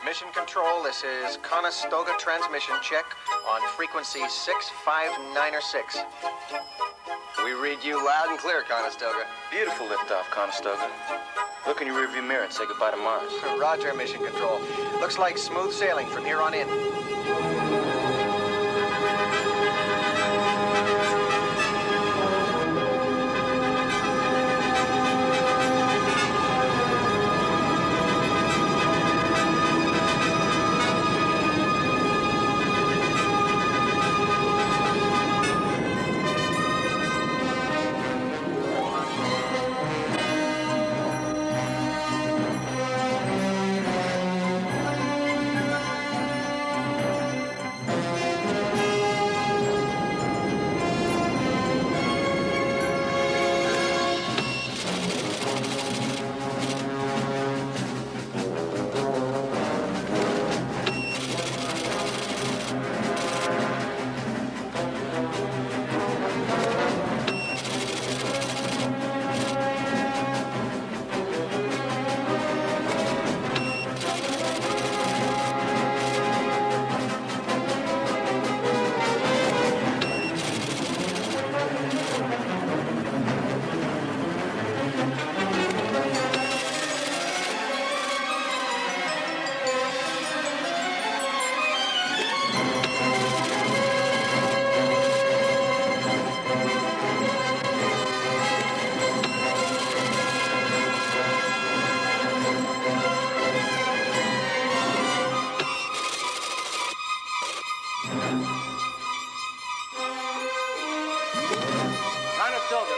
Mission Control, this is Conestoga transmission check on frequency 65906. We read you loud and clear, Conestoga. Beautiful liftoff, Conestoga. Look in your rearview mirror and say goodbye to Mars. Roger, Mission Control. Looks like smooth sailing from here on in.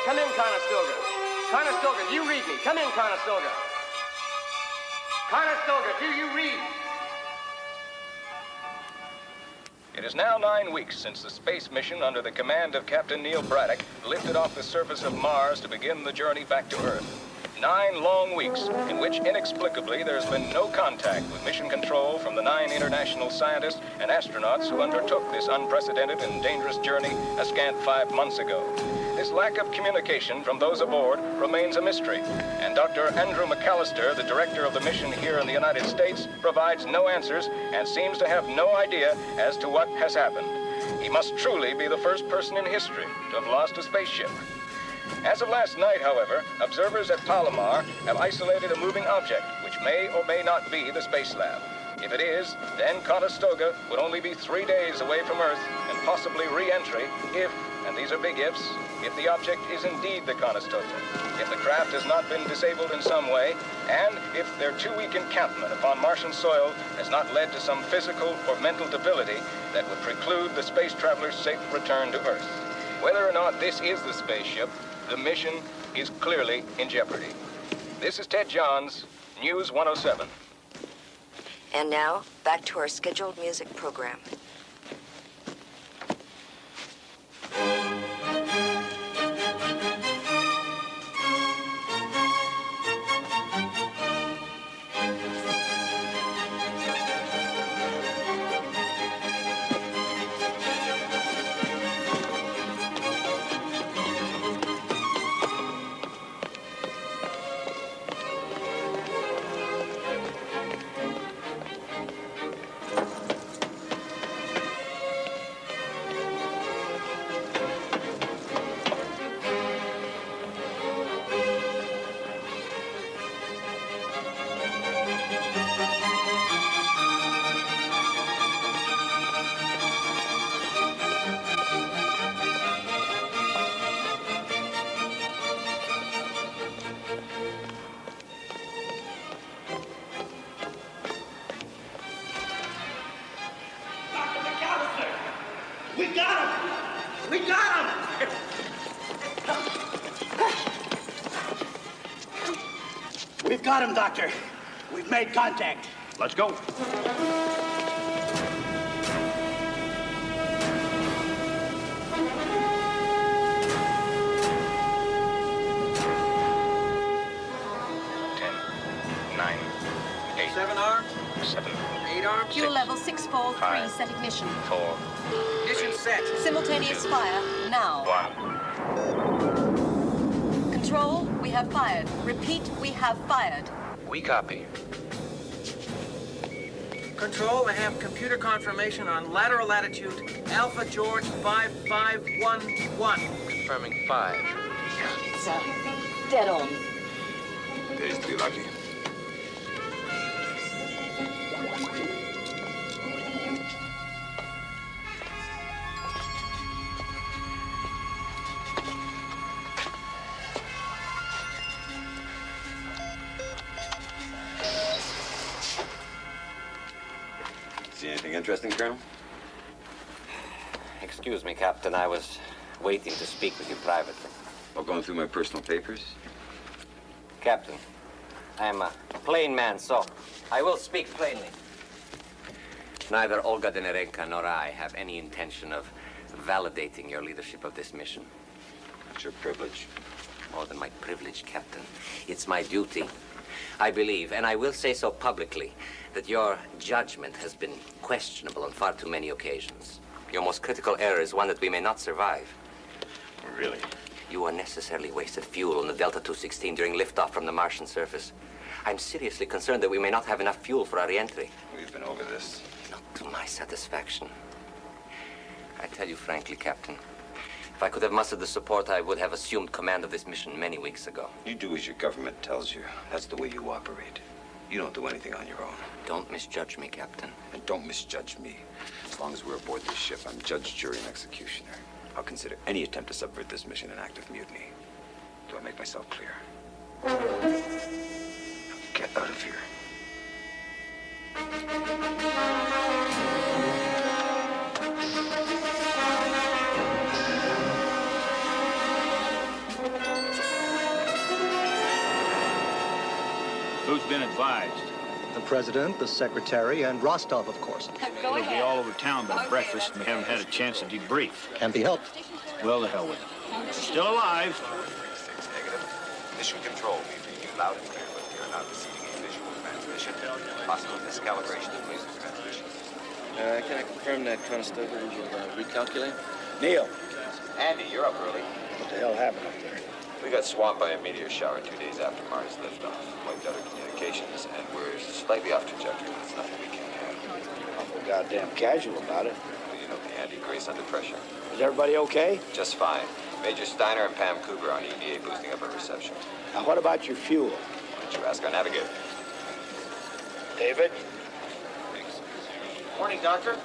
Come in, Conestoga. Conestoga, do you read me? Come in, Conestoga. Conestoga, do you read? It is now 9 weeks since the space mission under the command of Captain Neil Braddock lifted off the surface of Mars to begin the journey back to Earth. 9 long weeks in which inexplicably there's been no contact with mission control from the 9 international scientists and astronauts who undertook this unprecedented and dangerous journey a scant 5 months ago. This lack of communication from those aboard remains a mystery, and Dr. Andrew McAllister, the director of the mission here in the United States, provides no answers and seems to have no idea as to what has happened. He must truly be the first person in history to have lost a spaceship. As of last night, however, observers at Palomar have isolated a moving object which may or may not be the space lab. If it is, then Conestoga would only be 3 days away from Earth and possibly re-entry if, and these are big ifs, if the object is indeed the Conestoga, if the craft has not been disabled in some way, and if their 2-week encampment upon Martian soil has not led to some physical or mental debility that would preclude the space traveler's safe return to Earth. Whether or not this is the spaceship, the mission is clearly in jeopardy. This is Ted Johns, News 107. And now, back to our scheduled music program. We've got him, Doctor. We've made contact. Let's go. Seven arms? 7, 8 arms? Fuel level 643, 5, set ignition. 4, Ignition set. Simultaneous fire, now. 1. Control, we have fired. Repeat, we have fired. We copy. Control, I have computer confirmation on lateral latitude Alpha George 5511. Confirming 5. It's dead on. Days to be lucky. See anything interesting, Colonel? Excuse me, Captain. I was waiting to speak with you privately. While going through my personal papers? Captain, I am a plain man, so I will speak plainly. Neither Olga Denerenka nor I have any intention of validating your leadership of this mission. It's your privilege. More than my privilege, Captain. It's my duty. I believe, and I will say so publicly, that your judgment has been questionable on far too many occasions. Your most critical error is one that we may not survive. Really? You unnecessarily wasted fuel on the Delta 216 during liftoff from the Martian surface. I'm seriously concerned that we may not have enough fuel for our re-entry. We've been over this. Not to my satisfaction. I tell you frankly, Captain, if I could have mustered the support, I would have assumed command of this mission many weeks ago. You do as your government tells you. That's the way you operate. You don't do anything on your own. Don't misjudge me, Captain. And don't misjudge me. As long as we're aboard this ship, I'm judge, jury, and executioner. I'll consider any attempt to subvert this mission an act of mutiny. Do I make myself clear? Now get out of here. Who's been advised? The president, the secretary, and Rostov, of course. Go We'll be ahead. all over town by breakfast, and we haven't had a chance to debrief. Can be helped. Well, the hell with it. Still alive. 36 negative. Mission control. We read you loud and clear, but we are not receiving a visual transmission. Possible miscalibration of laser transmission. Can I confirm that Conestoga will recalculate? Neil, Andy, you're up early. what the hell happened up there? We got swamped by a meteor shower 2 days after Mars liftoff. Wiped out our communications, and we're slightly off trajectory. It's nothing we can't handle. Awful goddamn casual about it. You know the Andy Grace under pressure. Is everybody okay? Just fine. Major Steiner and Pam Cooper on EVA boosting up our reception. Now, what about your fuel? Why don't you ask our navigator? David? Morning, Doctor.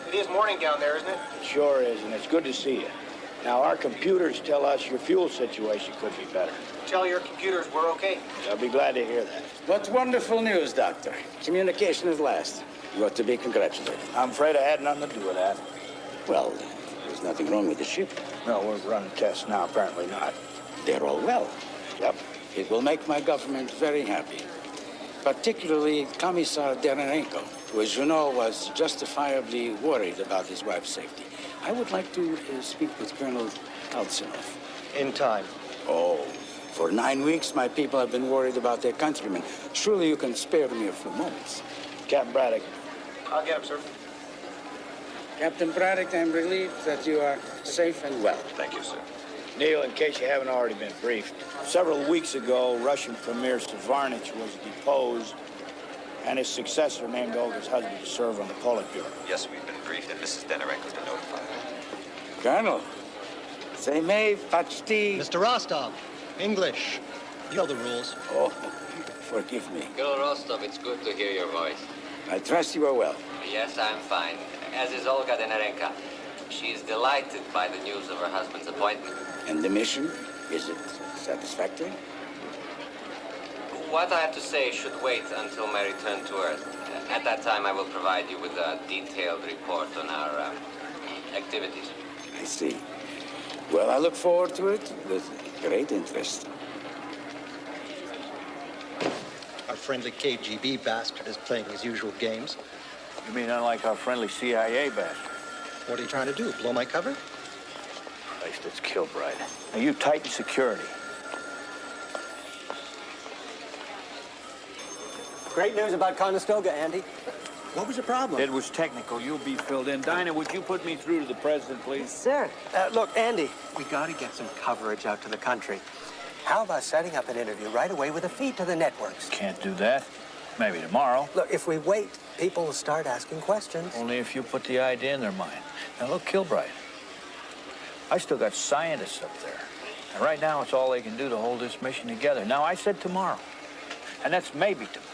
It is morning down there, isn't it? It sure is, and it's good to see you. Now, our computers tell us your fuel situation could be better. Tell your computers we're okay. I'll be glad to hear that. What wonderful news, Doctor. Communication is last. You ought to be congratulated. I'm afraid I had nothing to do with that. Well, there's nothing wrong with the ship. No, we're running tests now. Apparently not. They're all well. Yep. It will make my government very happy. Particularly Commissar Dererenko, who, as you know, was justifiably worried about his wife's safety. I would like to speak with Colonel Alcinov. In time. Oh, for 9 weeks, my people have been worried about their countrymen. Surely you can spare me a few moments. Captain Braddock. I'll get him, sir. Captain Braddock, I'm relieved that you are safe and well. Thank you, sir. Neil, in case you haven't already been briefed, several weeks ago, Russian Premier Savarnich was deposed, and his successor named Olga's husband to serve on the Politburo. Yes, we've been briefed, and Mrs. Denerenko's been notified. Colonel, say me, Pachti. Mr. Rostov, English. You know the rules. Oh, forgive me. Colonel Rostov, it's good to hear your voice. I trust you are well. Yes, I'm fine. As is Olga Denerenka. She is delighted by the news of her husband's appointment. And the mission, is it satisfactory? What I have to say should wait until my return to Earth. At that time, I will provide you with a detailed report on our activities. I see. Well, I look forward to it with great interest. Our friendly KGB bastard is playing his usual games. You mean unlike our friendly CIA bastard? What are you trying to do, blow my cover? Christ, it's Kilbride. Now, you tighten security. Great news about Conestoga, Andy. What was the problem? It was technical. You'll be filled in. Dinah, would you put me through to the president, please? Sir. Look, Andy, we got to get some coverage out to the country. How about setting up an interview right away with a feed to the networks? Can't do that. Maybe tomorrow. Look, if we wait, people will start asking questions. Only if you put the idea in their mind. Now, look, Kilbride. I still got scientists up there. And right now, it's all they can do to hold this mission together. Now, I said tomorrow. And that's maybe tomorrow.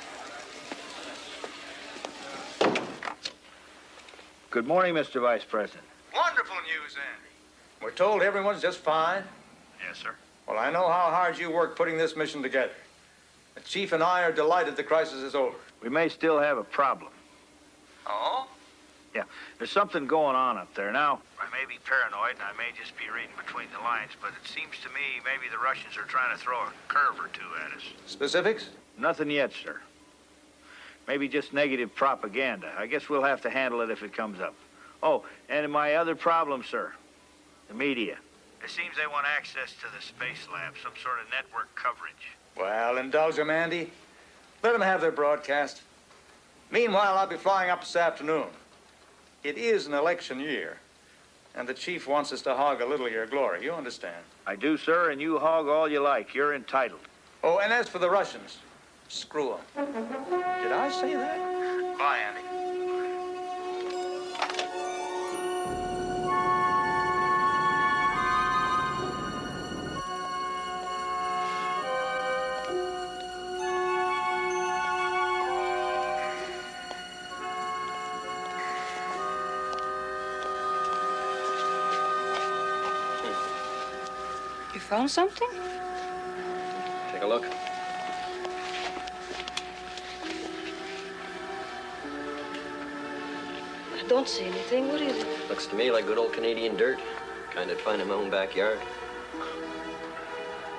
Good morning, Mr. Vice President. Wonderful news, Andy. We're told everyone's just fine. Yes, sir. Well, I know how hard you worked putting this mission together. The Chief and I are delighted the crisis is over. We may still have a problem. Oh? Yeah, there's something going on up there. Now, I may be paranoid and I may just be reading between the lines, but it seems to me maybe the Russians are trying to throw a curve or two at us. Specifics? Nothing yet, sir. Maybe just negative propaganda. I guess we'll have to handle it if it comes up. Oh, and my other problem, sir, the media. It seems they want access to the space lab, some sort of network coverage. Well, indulge them, Andy. Let them have their broadcast. Meanwhile, I'll be flying up this afternoon. It is an election year, and the Chief wants us to hog a little of your glory. You understand? I do, sir, and you hog all you like. You're entitled. Oh, and as for the Russians, screw them. Did I say that? Bye, Andy. Found something? Take a look. I don't see anything. What is it? Looks to me like good old Canadian dirt. Kind of find in my own backyard.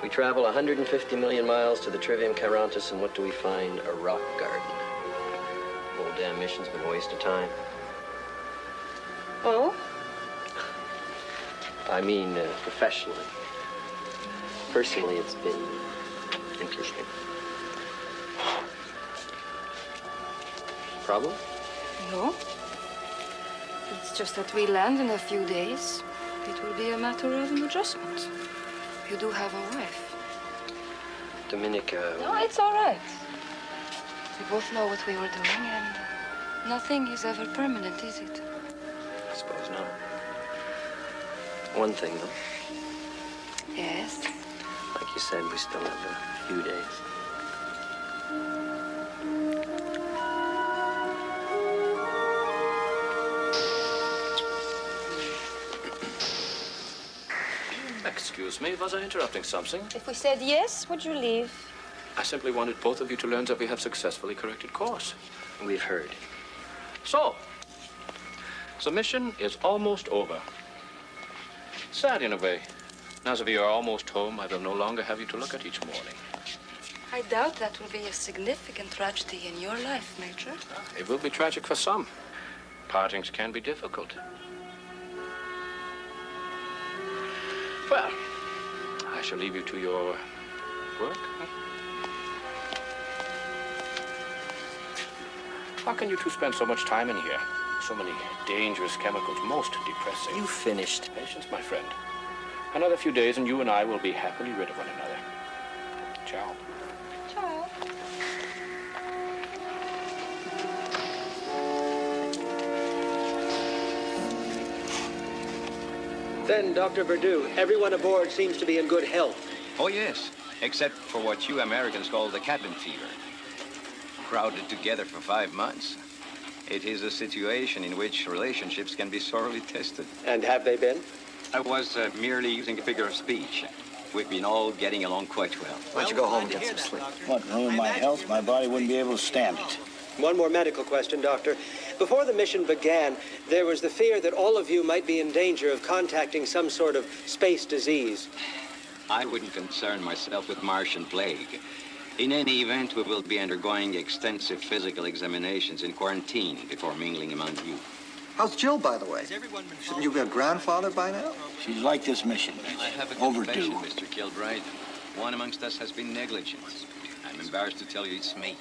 We travel 150 million miles to the Trivium Chirontis, and what do we find? A rock garden. Whole damn mission's been a waste of time. Oh? I mean, professionally. Personally, it's been interesting. Problem? No. It's just that we land in a few days. It will be a matter of an adjustment. You do have a wife. Dominica... No, it's all right. We both know what we were doing, and nothing is ever permanent, is it? I suppose not. One thing, though. Yes? Like you said, we still have a few days. Excuse me, was I interrupting something? If we said yes, would you leave? I simply wanted both of you to learn that we have successfully corrected course. We've heard. So, the mission is almost over. Sad in a way. Now that we are almost home, I will no longer have you to look at each morning. I doubt that will be a significant tragedy in your life, Major. It will be tragic for some. Partings can be difficult. Well, I shall leave you to your work. How can you two spend so much time in here? So many dangerous chemicals, most depressing. You finished. Patience, my friend. Another few days and you and I will be happily rid of one another. Ciao. Ciao. Then, Dr. Verdu, everyone aboard seems to be in good health. Oh, yes, except for what you Americans call the cabin fever. Crowded together for 5 months. It is a situation in which relationships can be sorely tested. And have they been? I was merely using a figure of speech. We've been all getting along quite well. Why don't you go home and get some sleep? What, ruin my health? My body wouldn't be able to stand it. One more medical question, Doctor. Before the mission began, there was the fear that all of you might be in danger of contacting some sort of space disease. I wouldn't concern myself with Martian plague. In any event, we will be undergoing extensive physical examinations in quarantine before mingling among you. How's Jill, by the way? Shouldn't you be a grandfather by now? She's like this mission. I have a overdue. confession, Mr. Kilbride. One amongst us has been negligent. I'm embarrassed to tell you it's me.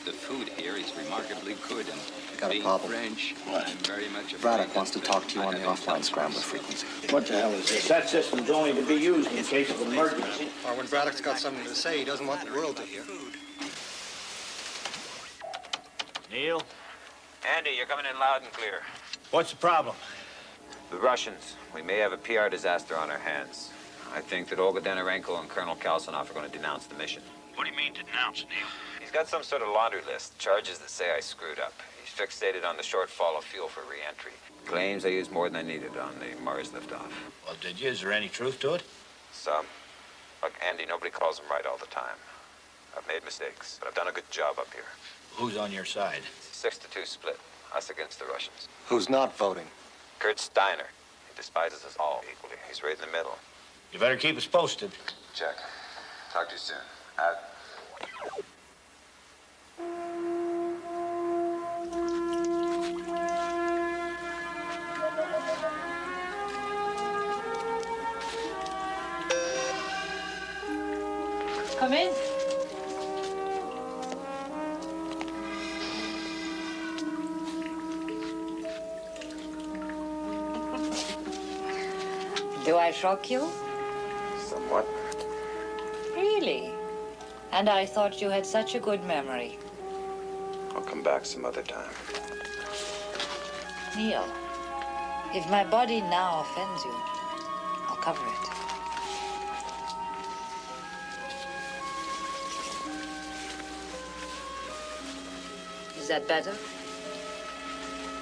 The food here is remarkably good, and got a being problem. French, What? I'm very much afraid Braddock wants to talk to you on the offline scrambler frequency. What the hell is this? That system's only to be used in case of emergency. Or when Braddock's got something to say he doesn't want the world to hear. Neil? Andy, you're coming in loud and clear. What's the problem? The Russians. We may have a PR disaster on our hands. I think that Olga Denorenko and Colonel Kalsanov are going to denounce the mission. What do you mean, denounce, Neil? He's got some sort of laundry list, charges that say I screwed up. He's fixated on the shortfall of fuel for re-entry. Claims I used more than I needed on the Mars liftoff. Well, did you? Is there any truth to it? Some. Look, Andy, nobody calls him right all the time. I've made mistakes, but I've done a good job up here. Who's on your side? It's a 6-2 split. Us against the Russians. Who's not voting? Kurt Steiner. He despises us all equally. He's right in the middle. You better keep us posted. Check. Talk to you soon. Come in. Do I shock you? Somewhat. Really? And I thought you had such a good memory. I'll come back some other time. Neil, if my body now offends you, I'll cover it. Is that better?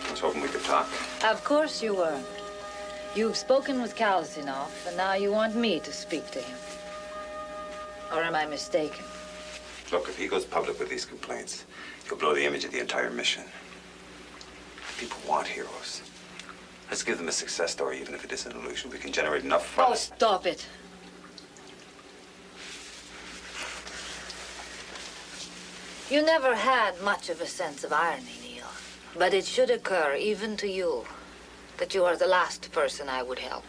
I was hoping we could talk. Of course you were. You've spoken with Kalsanov, and now you want me to speak to him. Or am I mistaken? Look, if he goes public with these complaints, he'll blow the image of the entire mission. People want heroes. Let's give them a success story, even if it is an illusion. We can generate enough fun. Oh, stop it. You never had much of a sense of irony, Neil. But it should occur even to you that you are the last person I would help.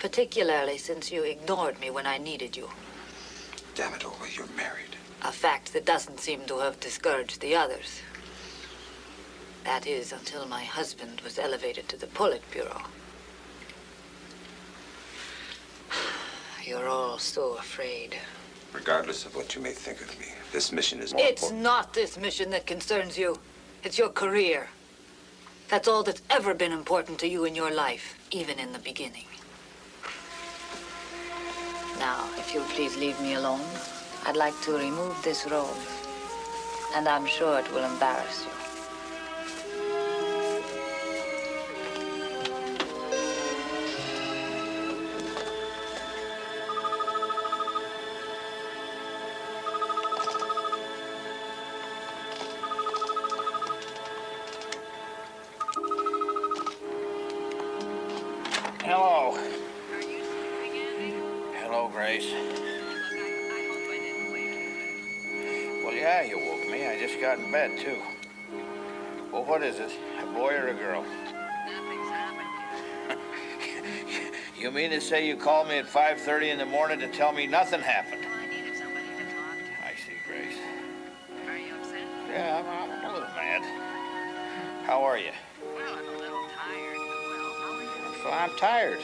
Particularly since you ignored me when I needed you. Damn it, Olga, you're married. A fact that doesn't seem to have discouraged the others. That is, until my husband was elevated to the Politburo. You're all so afraid. Regardless of what you may think of me, this mission is more It's important. not this mission that concerns you. It's your career. That's all that's ever been important to you in your life, even in the beginning. Now, if you'll please leave me alone, I'd like to remove this robe. And I'm sure it will embarrass you. Hello. Hello, Grace. Well, yeah, you woke me. I just got in bed, too. Well, what is it? A boy or a girl? Nothing's happened. You mean to say you called me at 5:30 in the morning to tell me nothing happened? I needed somebody to talk to. I see, Grace. Are you upset? Yeah, I'm a little mad. How are you? Well, I'm a little tired. Well, how are you? So I'm tired.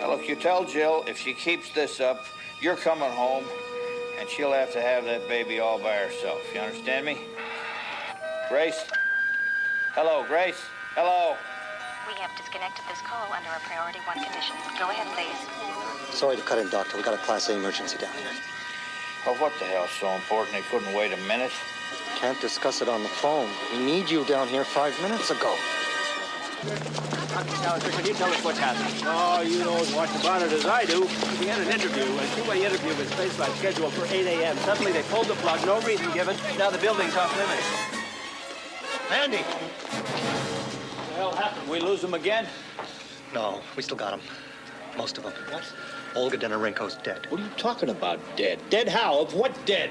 Now, look, you tell Jill if she keeps this up, you're coming home, and she'll have to have that baby all by herself. You understand me? Grace? Hello, Grace? Hello? We have disconnected this call under a priority 1 condition. Go ahead, please. Sorry to cut in, Doctor. We got a Class A emergency down here. Well, what the hell's so important they couldn't wait a minute? Can't discuss it on the phone. We need you down here 5 minutes ago. Dr. can you tell us what's happening? Oh, you know as much about it as I do. We had an interview, a two-way interview with Spaceflight scheduled for 8 a.m. Suddenly they pulled the plug, no reason given. Now the building's off limits. Andy! What the hell happened? We lose them again? No, we still got him. Most of them. What? Olga Denorenko's dead. What are you talking about, dead? Dead how? Of what dead?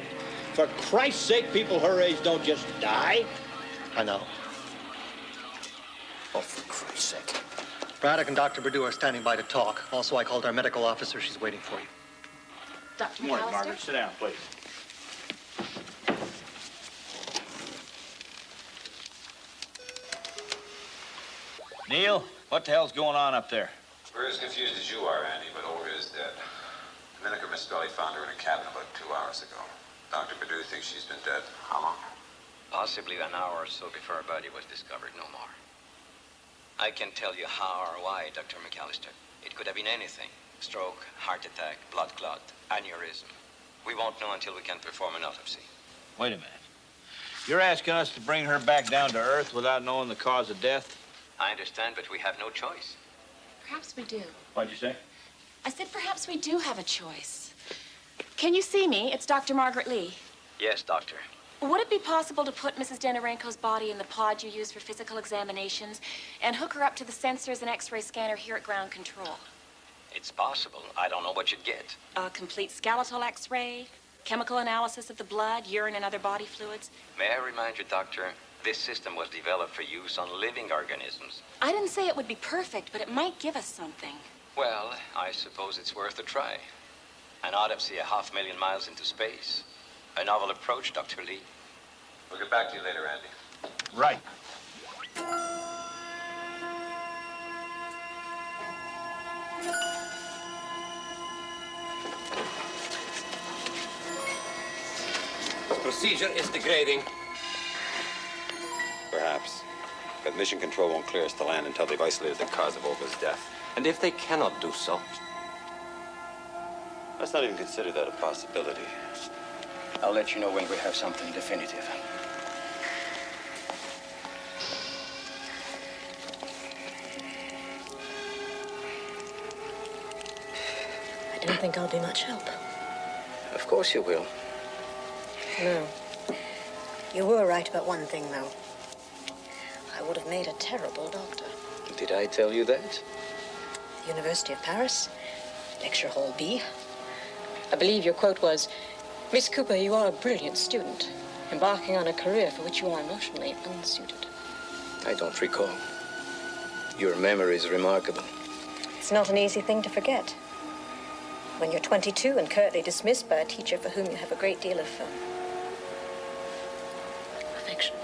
For Christ's sake, people her age don't just die. I know. Oh, for Christ's sake. Braddock and Dr. Perdue are standing by to talk. Also, I called our medical officer. She's waiting for you. Dr. Good morning, McAllister? Margaret. Sit down, please. Neil, what the hell's going on up there? We're as confused as you are, Andy, but Olga is dead. Dominica Miss Belly found her in a cabin about 2 hours ago. Dr. Perdue thinks she's been dead. How long? Possibly an hour or so before her body was discovered, no more. I can tell you how or why, Dr. McAllister. It could have been anything. Stroke, heart attack, blood clot, aneurysm. We won't know until we can perform an autopsy. Wait a minute. You're asking us to bring her back down to Earth without knowing the cause of death? I understand, but we have no choice. Perhaps we do. What'd you say? I said perhaps we do have a choice. Can you see me? It's Dr. Margaret Lee. Yes, doctor. Would it be possible to put Mrs. Denorenko's body in the pod you use for physical examinations and hook her up to the sensors and X-ray scanner here at ground control? It's possible. I don't know what you'd get. A complete skeletal X-ray, chemical analysis of the blood, urine, and other body fluids. May I remind you, doctor, this system was developed for use on living organisms. I didn't say it would be perfect, but it might give us something. Well, I suppose it's worth a try. An autopsy 500,000 miles into space. A novel approach, Dr. Lee. We'll get back to you later, Andy. Right. This procedure is degrading. Perhaps. But mission control won't clear us to land until they've isolated the cause of Olga's death. And if they cannot do so? Let's not even consider that a possibility. I'll let you know when we have something definitive. I don't think I'll be much help. Of course you will. No. You were right about one thing, though. I would have made a terrible doctor. Did I tell you that? University of Paris, Lecture Hall B. I believe your quote was, "Miss Cooper, you are a brilliant student, embarking on a career for which you are emotionally unsuited." I don't recall. Your memory is remarkable. It's not an easy thing to forget. When you're 22 and currently dismissed by a teacher for whom you have a great deal of affection.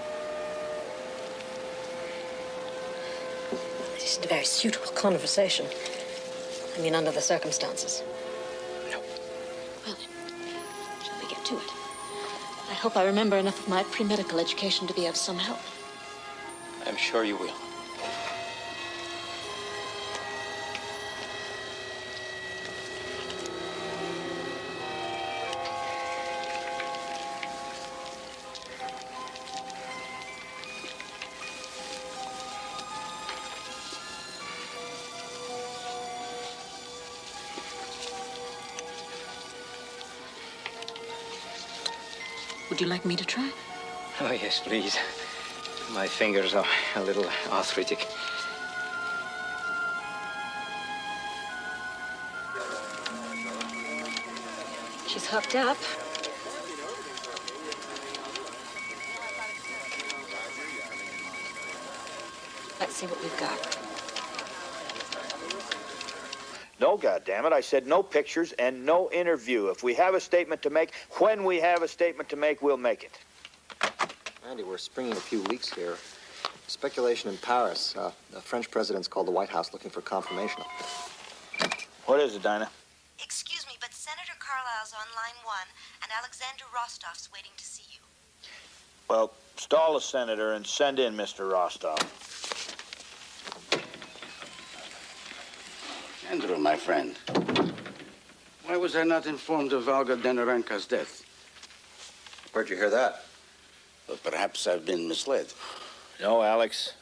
It isn't a very suitable conversation. I mean, under the circumstances. No. Well, shall we get to it? I hope I remember enough of my pre-medical education to be of some help. I'm sure you will. Would you like me to try? Oh, yes, please. My fingers are a little arthritic. She's hooked up. Let's see what we've got. No, goddammit, I said no pictures and no interview. If we have a statement to make, when we have a statement to make, we'll make it. Andy, we're springing a few leaks here. Speculation in Paris. The French president's called the White House looking for confirmation. What is it, Dinah? Excuse me, but Senator Carlisle's on line 1, and Alexander Rostov's waiting to see you. Well, stall the senator and send in Mr. Rostov. Andrew, my friend, why was I not informed of Olga Denorenko's death? Where'd you hear that? Well, perhaps I've been misled. No, Alex.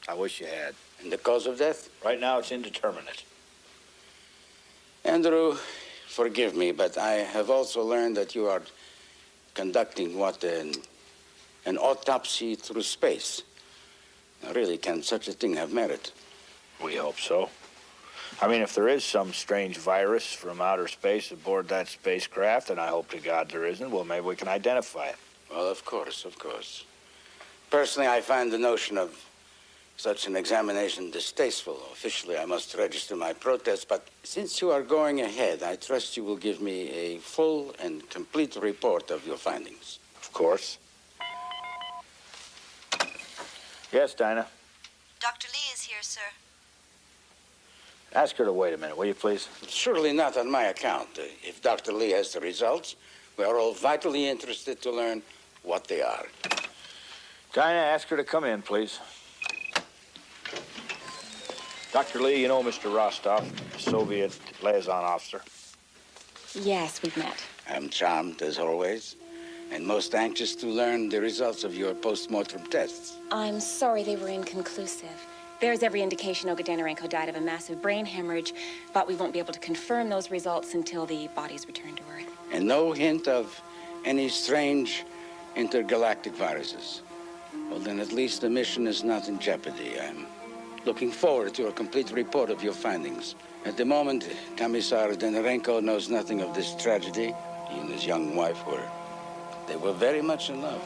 I wish you had. And the cause of death? Right now, it's indeterminate. Andrew, forgive me, but I have also learned that you are conducting an autopsy through space. Now, really, can such a thing have merit? We hope so. I mean, if there is some strange virus from outer space aboard that spacecraft, and I hope to God there isn't, well, maybe we can identify it. Well, of course, of course. Personally, I find the notion of such an examination distasteful. Officially, I must register my protest, but since you are going ahead, I trust you will give me a full and complete report of your findings. Of course. Yes, Dinah? Dr. Lee is here, sir. Ask her to wait a minute, will you, please? Surely not on my account. If Dr. Lee has the results, we are all vitally interested to learn what they are. Dinah, ask her to come in, please. Dr. Lee, you know Mr. Rostov, Soviet liaison officer. Yes, we've met. I'm charmed, as always, and most anxious to learn the results of your post-mortem tests. I'm sorry they were inconclusive. There's every indication Olga Danarenko died of a massive brain hemorrhage, but we won't be able to confirm those results until the body's returned to Earth. And no hint of any strange intergalactic viruses. Well, then at least the mission is not in jeopardy. I'm looking forward to a complete report of your findings. At the moment, Commissar Danarenko knows nothing of this tragedy. He and his young wife they were very much in love.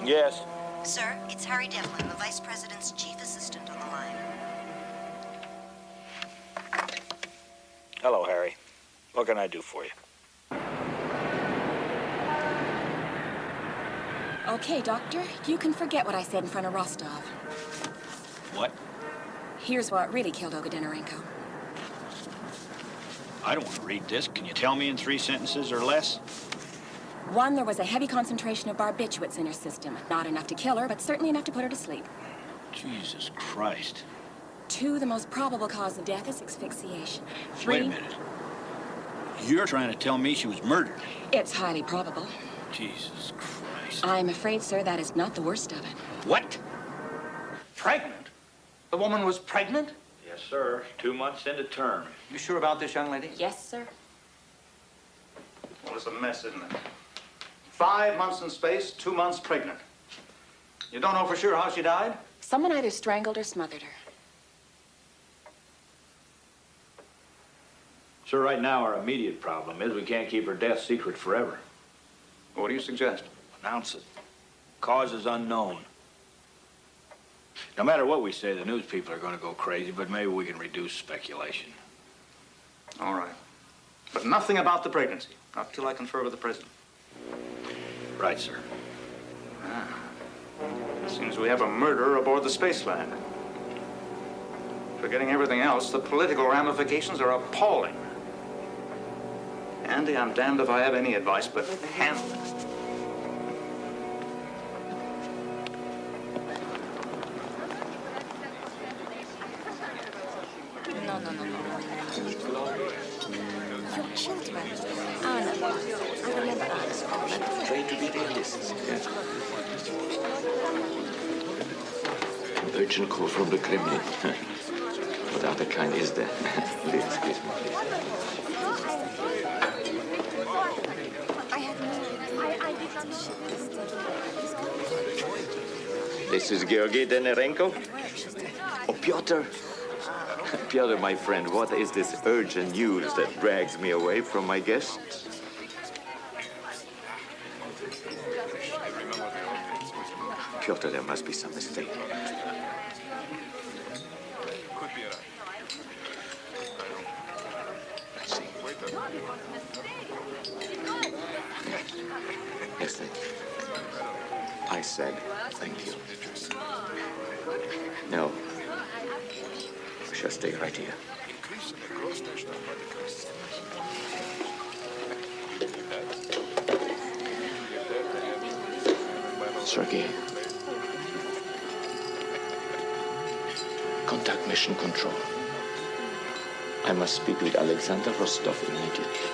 Yes. Sir, it's Harry Devlin, the Vice President's chief assistant on the line. Hello, Harry. What can I do for you? Okay, Doctor, you can forget what I said in front of Rostov. What? Here's what really killed Olga Danarenko. I don't want to read this. Can you tell me in 3 sentences or less? 1, there was a heavy concentration of barbiturates in her system. Not enough to kill her, but certainly enough to put her to sleep. Jesus Christ. 2, the most probable cause of death is asphyxiation. 3... Wait a minute. You're trying to tell me she was murdered? It's highly probable. Jesus Christ. I'm afraid, sir, that is not the worst of it. What? Pregnant? The woman was pregnant? Yes, sir. 2 months into term. You sure about this, young lady? Yes, sir. Well, it's a mess, isn't it? 5 months in space, 2 months pregnant. You don't know for sure how she died? Someone either strangled or smothered her. Sir, right now our immediate problem is we can't keep her death secret forever. What do you suggest? Announce it. Cause is unknown. No matter what we say, the news people are going to go crazy, but maybe we can reduce speculation. All right. But nothing about the pregnancy, not till I confer with the president. Right, sir. Seems we have a murderer aboard the Spaceland. Forgetting everything else, the political ramifications are appalling. Andy, I'm damned if I have any advice, but handle it. No. Your children. Anna. I remember Anna. Try to be realists. Yes. Urgent call from the Kremlin. What other kind is there? Please, excuse me, please. This is Georgy Danarenko? Oh, Pyotr. Pyotr, my friend, what is this urgent news that drags me away from my guests? Pyotr, there must be some mistake. Let's see. Yes, thank you. I said thank you. No. I shall stay right here. Sergei. Contact mission control. I must speak with Alexander Rostov immediately.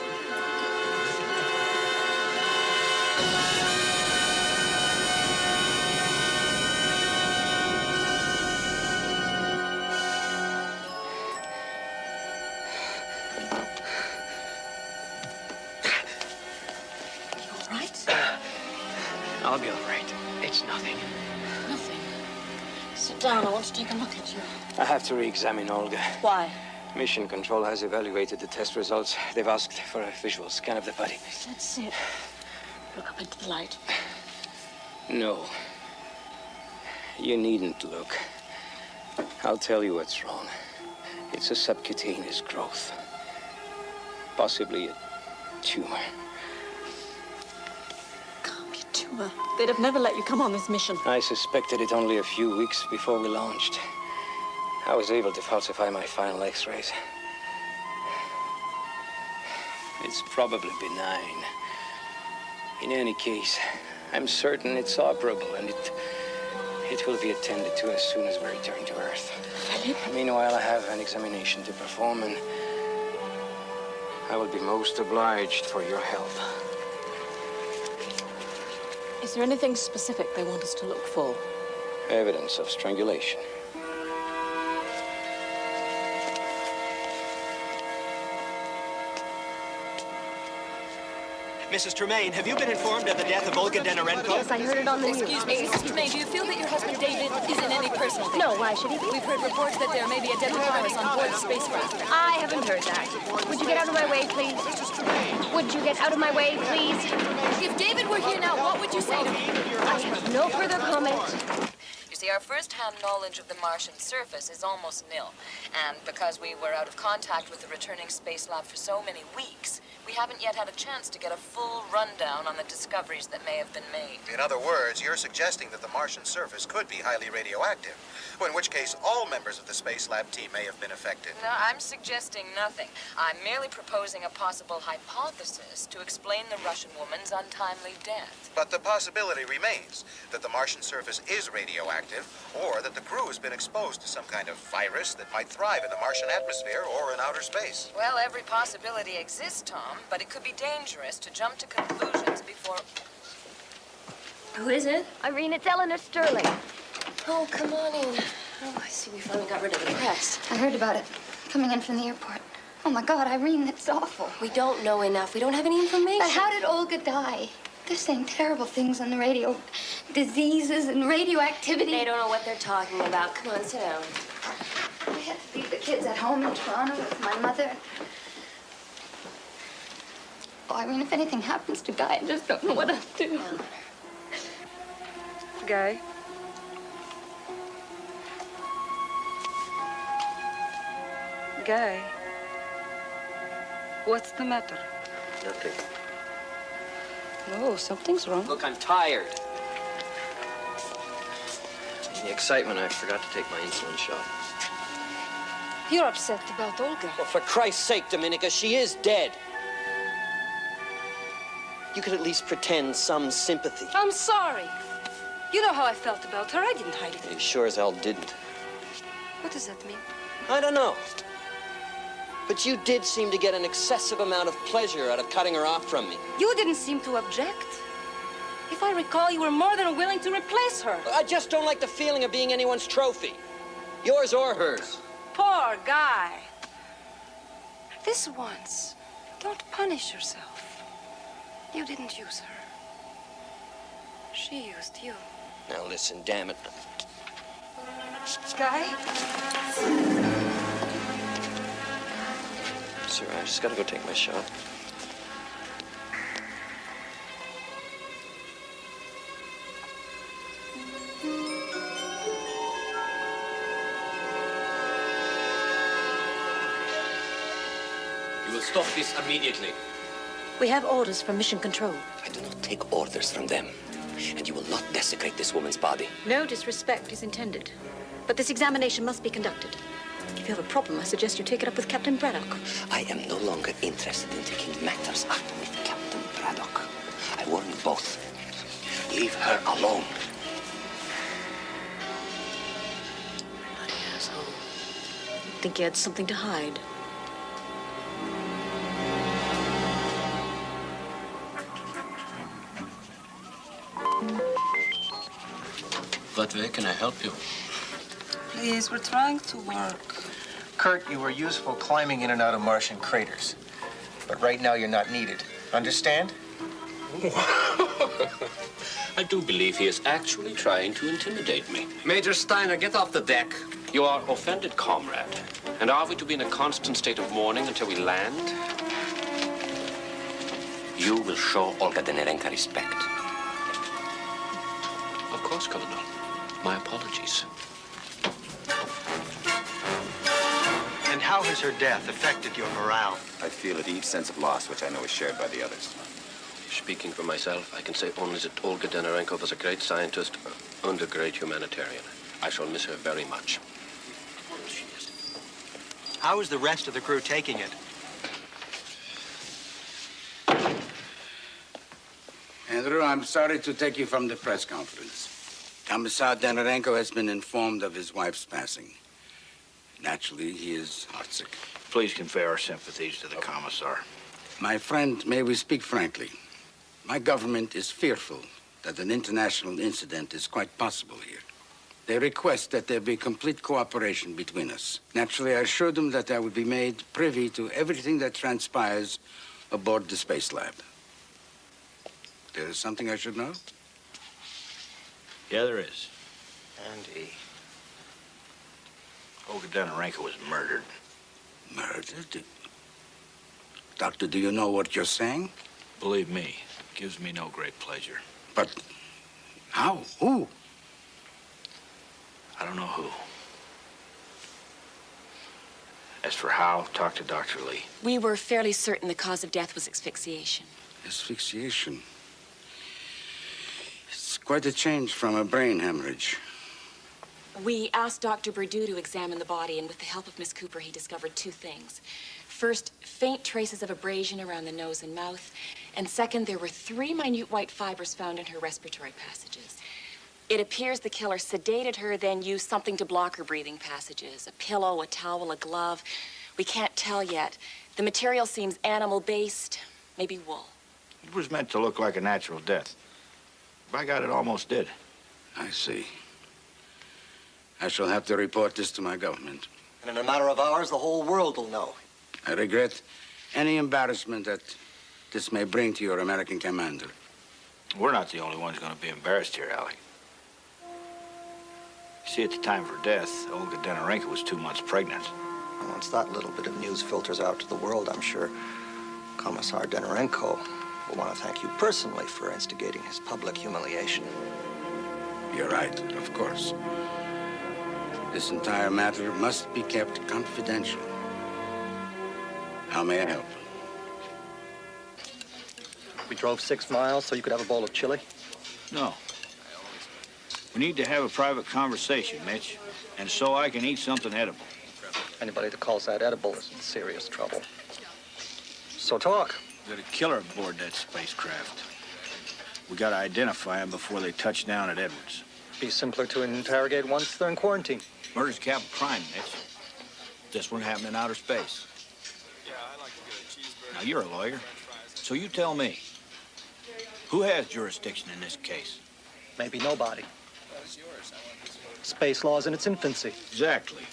I'll be all right. It's nothing. Nothing. Sit down. I want to take a look at you. I have to re-examine Olga. Why? Mission Control has evaluated the test results. They've asked for a visual scan of the body. That's it. Look up into the light. No. You needn't look. I'll tell you what's wrong. It's a subcutaneous growth. Possibly a tumor. Tumor. They'd have never let you come on this mission. I suspected it only a few weeks before we launched. I was able to falsify my final x-rays. It's It's probably benign. In any case, I'm certain it's operable, and it will be attended to as soon as we return to Earth. Meanwhile, I have an examination to perform, and I will be most obliged for your help. Is there anything specific they want us to look for? Evidence of strangulation. Mrs. Tremaine, have you been informed of the death of Olga Denorenko? Yes, I heard it on the news. Excuse me, Mrs. Tremaine, do you feel that your husband David is in any personal danger? No, why should he be? We've heard reports that there may be a deadly virus on board the spacecraft. I haven't heard that. Would you get out of my way, please? Would you get out of my way, please? If David were here now, what would you say to him? I have no further comment. You see, our first-hand knowledge of the Martian surface is almost nil. And because we were out of contact with the returning space lab for so many weeks, we haven't yet had a chance to get a full rundown on the discoveries that may have been made. In other words, you're suggesting that the Martian surface could be highly radioactive, in which case all members of the Space Lab team may have been affected. No, I'm suggesting nothing. I'm merely proposing a possible hypothesis to explain the Russian woman's untimely death. But the possibility remains that the Martian surface is radioactive, or that the crew has been exposed to some kind of virus that might thrive in the Martian atmosphere or in outer space. Well, every possibility exists, Tom, but it could be dangerous to jump to conclusions before... Who is it? Irene, it's Eleanor Sterling. Oh, come on in. Oh, I see we finally got rid of the press. I heard about it. Coming in from the airport. Oh, my God, Irene, that's awful. We don't know enough. We don't have any information. But how did Olga die? They're saying terrible things on the radio. Diseases and radioactivity. They don't know what they're talking about. Come on, sit down. I had to leave the kids at home in Toronto with my mother. Oh, Irene, if anything happens to Guy, I just don't know what I'll do. Guy? Guy? What's the matter? Nothing. Oh, something's wrong. Look, I'm tired. In the excitement, I forgot to take my insulin shot. You're upset about Olga. Well, for Christ's sake, Dominica, she is dead. You could at least pretend some sympathy. I'm sorry. You know how I felt about her. I didn't hide it. You sure as hell didn't. What does that mean? I don't know. But you did seem to get an excessive amount of pleasure out of cutting her off from me. You didn't seem to object. If I recall, you were more than willing to replace her. I just don't like the feeling of being anyone's trophy. Yours or hers. Poor Guy. This once, don't punish yourself. You didn't use her. She used you. Now listen, damn it. Guy? Sir, I just gotta go take my shot. You will stop this immediately. We have orders from Mission Control. I do not take orders from them. And you will not desecrate this woman's body. No disrespect is intended. But this examination must be conducted. If you have a problem, I suggest you take it up with Captain Braddock. I am no longer interested in taking matters up with Captain Braddock. I warn you both. Leave her alone. Bloody asshole. Think he had something to hide. What way can I help you? Please, we're trying to work. Kurt, you were useful climbing in and out of Martian craters. But right now you're not needed. Understand? I do believe he is actually trying to intimidate me. Major Steiner, get off the deck. You are offended, comrade. And are we to be in a constant state of mourning until we land? You will show Olga Denorenko respect. Of course, Colonel. My apologies. And how has her death affected your morale? I feel a deep sense of loss, which I know is shared by the others. Speaking for myself, I can say only that Olga Denorenko was a great scientist and a great humanitarian. I shall miss her very much. How is the rest of the crew taking it? Andrew, I'm sorry to take you from the press conference. Commissar Denorenko has been informed of his wife's passing. Naturally, he is heartsick. Please convey our sympathies to the commissar. My friend, may we speak frankly? My government is fearful that an international incident is quite possible here. They request that there be complete cooperation between us. Naturally, I assured them that I would be made privy to everything that transpires aboard the space lab. There is something I should know? Yeah, there is. Andy. Olga Denorenko was murdered. Murdered? Doctor, do you know what you're saying? Believe me, it gives me no great pleasure. But how? Who? I don't know who. As for how, talk to Dr. Lee. We were fairly certain the cause of death was asphyxiation. Asphyxiation? It's quite a change from a brain hemorrhage. We asked Dr. Berdu to examine the body, and with the help of Miss Cooper, he discovered two things. First, faint traces of abrasion around the nose and mouth. And second, there were 3 minute white fibers found in her respiratory passages. It appears the killer sedated her, then used something to block her breathing passages. A pillow, a towel, a glove. We can't tell yet. The material seems animal-based, maybe wool. It was meant to look like a natural death. By God, it almost did. I see. I shall have to report this to my government. And in a matter of hours, the whole world will know. I regret any embarrassment that this may bring to your American commander. We're not the only ones going to be embarrassed here, Alec. You see, at the time of her death, Olga Denorenko was 2 months pregnant. And once that little bit of news filters out to the world, I'm sure Commissar Denorenko will want to thank you personally for instigating his public humiliation. You're right, of course. This entire matter must be kept confidential. How may I help? We drove 6 miles so you could have a bowl of chili? No. We need to have a private conversation, Mitch, and so I can eat something edible. Anybody that calls that edible is in serious trouble. So talk. There's a killer aboard that spacecraft. We gotta identify him before they touch down at Edwards. Be simpler to interrogate once they're in quarantine. Murder's a capital crime, Mitch. This one happened in outer space. Now, you're a lawyer, so you tell me. Who has jurisdiction in this case? Maybe nobody. Space law's in its infancy. Exactly.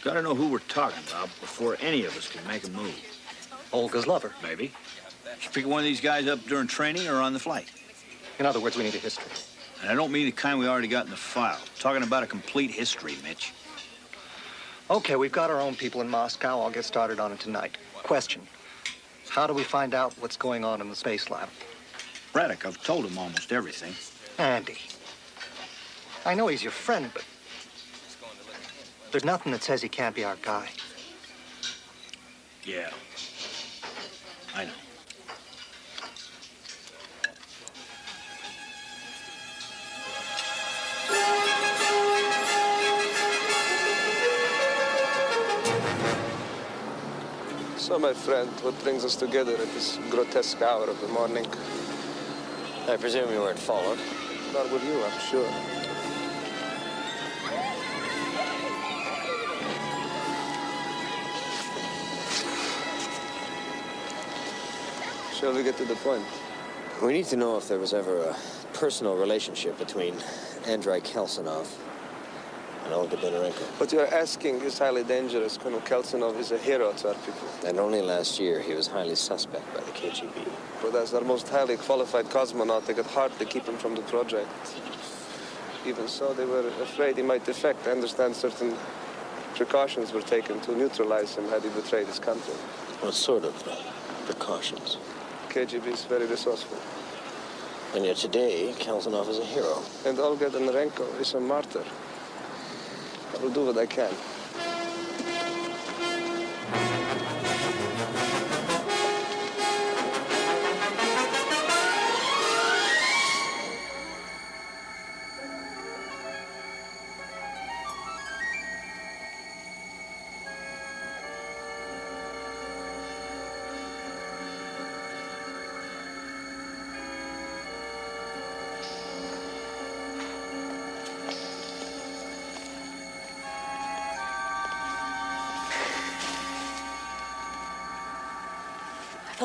Gotta know who we're talking about before any of us can make a move. Olga's lover. Maybe. She pick one of these guys up during training or on the flight. In other words, we need a history. And I don't mean the kind we already got in the file. I'm talking about a complete history, Mitch. Okay, we've got our own people in Moscow. I'll get started on it tonight. Question. How do we find out what's going on in the space lab? Braddock, I've told him almost everything. Andy. I know he's your friend, but there's nothing that says he can't be our guy. Yeah. I know. So, my friend, what brings us together at this grotesque hour of the morning? I presume you weren't followed. Not with you, I'm sure. Shall we get to the point? We need to know if there was ever a personal relationship between Andrei Kelsinov and Olga Denorenko. What you're asking is highly dangerous. Colonel Kelsinov is a hero to our people. And only last year he was highly suspect by the KGB. But as our most highly qualified cosmonaut, they could hardly keep him from the project. Even so, they were afraid he might defect. I understand certain precautions were taken to neutralize him had he betrayed his country. What sort of precautions? KGB is very resourceful. And yet today, Kelsinov is a hero. And Olga Denorenko is a martyr. I will do what I can.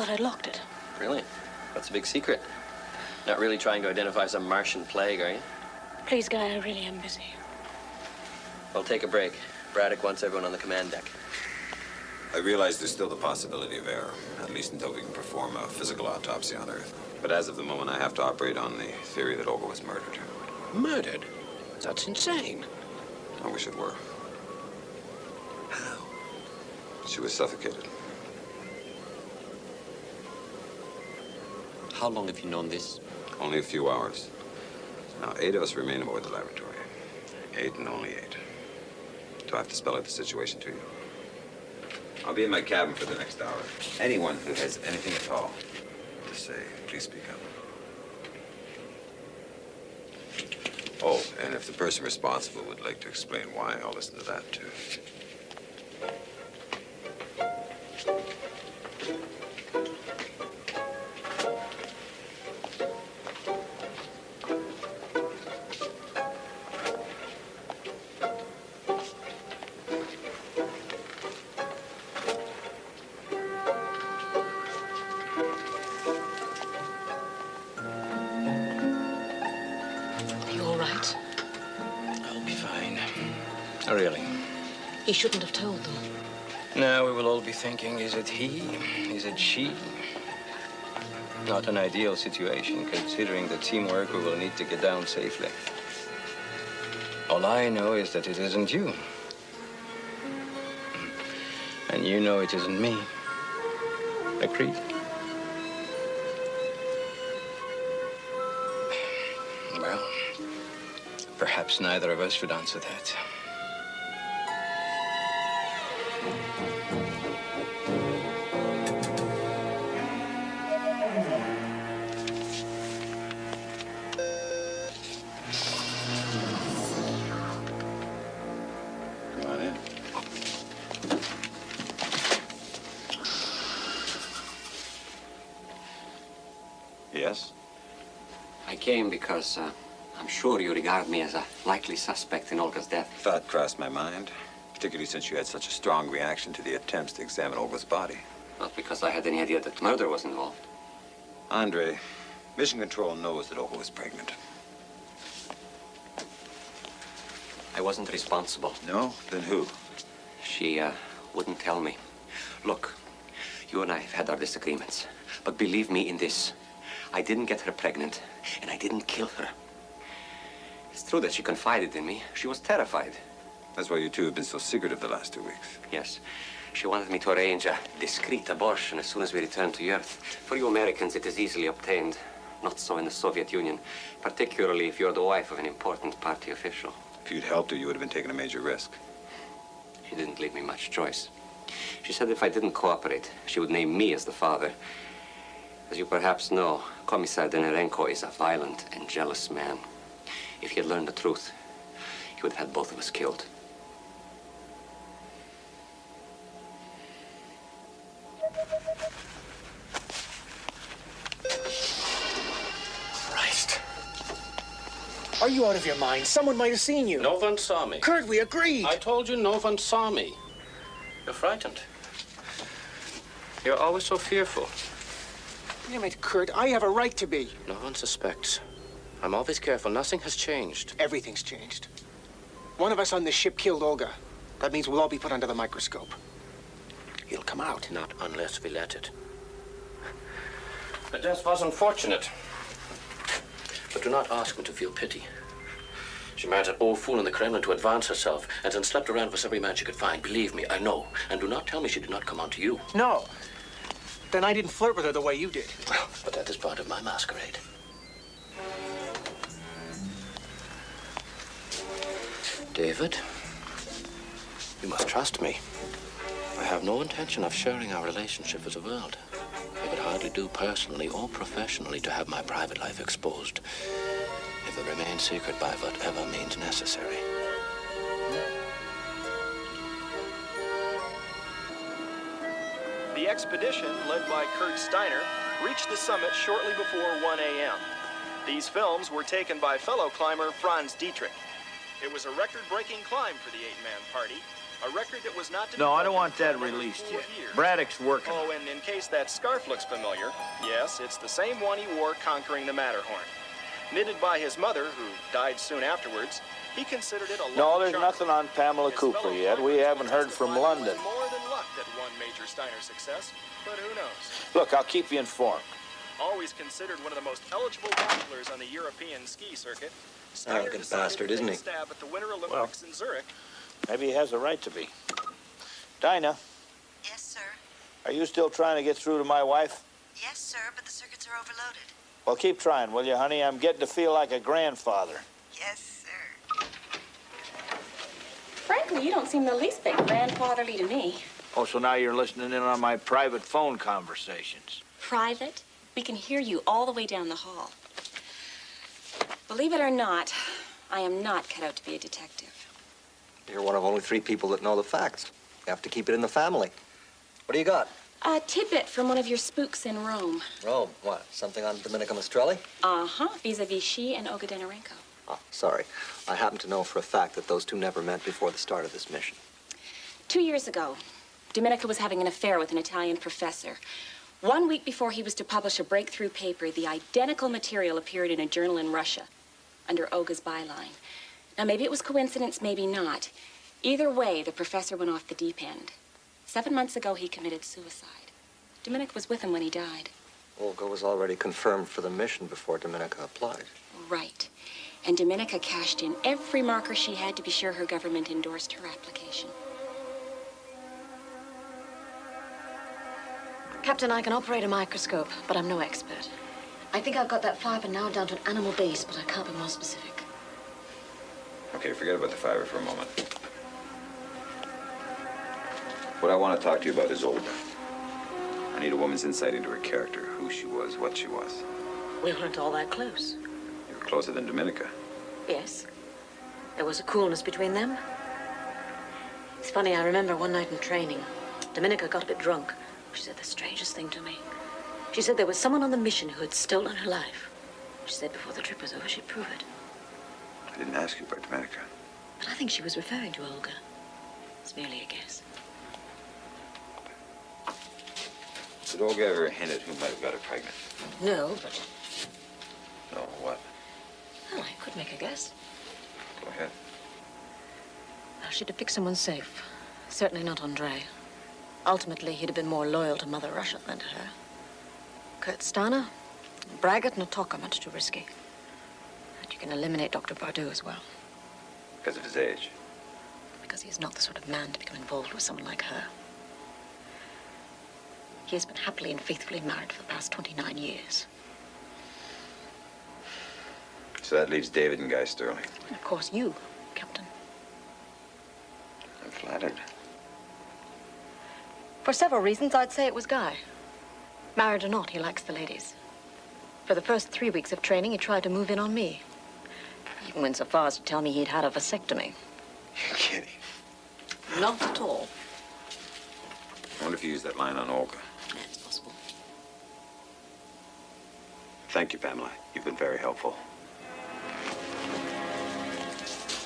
thought I'd locked it. Really? That's a big secret. Not really trying to identify some Martian plague, are you? Please, Guy, I really am busy. Well, take a break. Braddock wants everyone on the command deck. I realize there's still the possibility of error, at least until we can perform a physical autopsy on Earth. But as of the moment, I have to operate on the theory that Olga was murdered. Murdered? That's insane. I wish it were. How? She was suffocated. How long have you known this? Only a few hours. Now, 8 of us remain aboard the laboratory. 8 and only 8. Do I have to spell out the situation to you? I'll be in my cabin for the next hour. Anyone who has anything at all to say, please speak up. Oh, and if the person responsible would like to explain why, I'll listen to that, too. Really? He shouldn't have told them. Now we will all be thinking, is it he? Is it she? Not an ideal situation, considering the teamwork we will need to get down safely. All I know is that it isn't you. And you know it isn't me. Agreed? Well, perhaps neither of us should answer that. Yes? I came because I'm sure you regard me as a likely suspect in Olga's death. Thought crossed my mind, particularly since you had such a strong reaction to the attempts to examine Olga's body. Not because I had any idea that murder was involved. Andre, Mission Control knows that Olga was pregnant. I wasn't responsible. No? Then who? She wouldn't tell me. Look, you and I have had our disagreements. But believe me in this. I didn't get her pregnant, and I didn't kill her. It's true that she confided in me. She was terrified. That's why you two have been so secretive the last 2 weeks. Yes. She wanted me to arrange a discreet abortion as soon as we returned to Earth. For you Americans, it is easily obtained. Not so in the Soviet Union, particularly if you're the wife of an important party official. If you'd helped her, you would have been taking a major risk. She didn't leave me much choice. She said if I didn't cooperate, she would name me as the father. As you perhaps know, Commissar Denerenko is a violent and jealous man. If he had learned the truth, he would have had both of us killed. Christ. Are you out of your mind? Someone might have seen you. No one saw me. Kurt, we agreed. I told you no one saw me. You're frightened. You're always so fearful. Damn it, Kurt, I have a right to be. No one suspects. I'm always careful. Nothing has changed. Everything's changed. One of us on this ship killed Olga. That means we'll all be put under the microscope. He'll come out. Not unless we let it. The death was unfortunate. But do not ask me to feel pity. She married an old fool in the Kremlin to advance herself, and then slept around with every man she could find. Believe me, I know. And do not tell me she did not come on to you. No. Then I didn't flirt with her the way you did. Well, but that is part of my masquerade. David, you must trust me. I have no intention of sharing our relationship with the world. It would hardly do personally or professionally to have my private life exposed. It will remain secret by whatever means necessary. The expedition, led by Kurt Steiner, reached the summit shortly before 1 a.m. These films were taken by fellow climber Franz Dietrich. It was a record-breaking climb for the 8-man party, A record that was not to be No, I don't broken want that for over released 4 yet. years. Braddock's working. Oh, and in case that scarf looks familiar, yes, it's the same one he wore conquering the Matterhorn. Knitted by his mother, who died soon afterwards, he considered it a No, lucky there's charm. nothing on Pamela Cooper yet. We haven't heard from London. More than luck that won Major Steiner's success, but who knows? Look, I'll keep you informed. Always considered one of the most eligible bachelors on the European ski circuit, Steiner Arrogant decided bastard, to isn't take he? a stab at the Winter Olympics in Zurich. Maybe he has a right to be. Dinah? Yes, sir. Are you still trying to get through to my wife? Yes, sir, but the circuits are overloaded. Well, keep trying, will you, honey? I'm getting to feel like a grandfather. Yes, sir. Frankly, you don't seem the least bit grandfatherly to me. Oh, so now you're listening in on my private phone conversations. Private? We can hear you all the way down the hall. Believe it or not, I am not cut out to be a detective. You're one of only 3 people that know the facts. You have to keep it in the family. What do you got? A tidbit from one of your spooks in Rome. Rome? What? Something on Dominica Maestrelli? Uh-huh, vis-a-vis she and Olga Denorenko. Oh, sorry. I happen to know for a fact that those two never met before the start of this mission. 2 years ago, Dominica was having an affair with an Italian professor. 1 week before he was to publish a breakthrough paper, the identical material appeared in a journal in Russia under Olga's byline. Now, maybe it was coincidence, maybe not. Either way, the professor went off the deep end. 7 months ago, he committed suicide. Dominica was with him when he died. Olga was already confirmed for the mission before Dominica applied. Right. And Dominica cashed in every marker she had to be sure her government endorsed her application. Captain, I can operate a microscope, but I'm no expert. I think I've got that fiber now down to an animal base, but I can't be more specific. Okay, forget about the fiber for a moment. What I want to talk to you about is Olga. I need a woman's insight into her character, who she was, what she was. We weren't all that close. You were closer than Dominica. Yes. There was a coolness between them. It's funny, I remember one night in training, Dominica got a bit drunk. She said the strangest thing to me. She said there was someone on the mission who had stolen her life. She said before the trip was over, she'd prove it. I didn't ask you about Dominica. But I think she was referring to Olga. It's merely a guess. Did Olga ever hint at who might have got her pregnant? No, but... No, what? Well, I could make a guess. Go ahead. Well, she'd have picked someone safe. Certainly not Andre. Ultimately, he'd have been more loyal to Mother Russia than to her. Kurt Steiner, braggart and a talker, much too risky. And you can eliminate Dr. Bardou as well. Because of his age. Because he is not the sort of man to become involved with someone like her. He has been happily and faithfully married for the past 29 years. So that leaves David and Guy Sterling. And of course, you, Captain. I'm flattered. For several reasons, I'd say it was Guy. Married or not, he likes the ladies. For the first 3 weeks of training, he tried to move in on me. He even went so far as to tell me he'd had a vasectomy. You're kidding. Not at all. I wonder if you used that line on Olga. That's possible. Thank you, Pamela. You've been very helpful.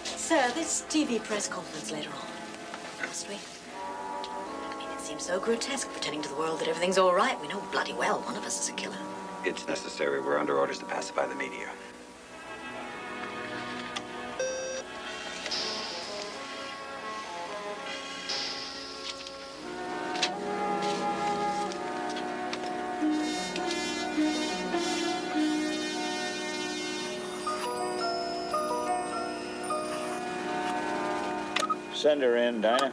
Sir, this TV press conference later on. Must we? I mean, it seems so grotesque pretending to the world that everything's all right. We know bloody well one of us is a killer. It's necessary. We're under orders to pacify the media. Send her in, Dinah.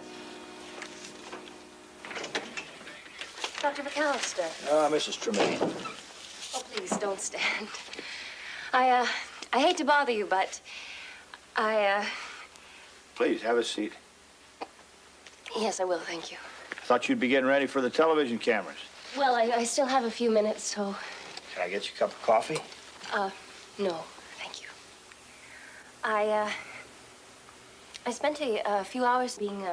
Dr. McAllister. Mrs. Tremaine. Oh, please, don't stand. I hate to bother you, but Please, have a seat. yes, I will, thank you. Thought you'd be getting ready for the television cameras. Well, I still have a few minutes, so... Can I get you a cup of coffee? No, thank you. I spent a few hours being,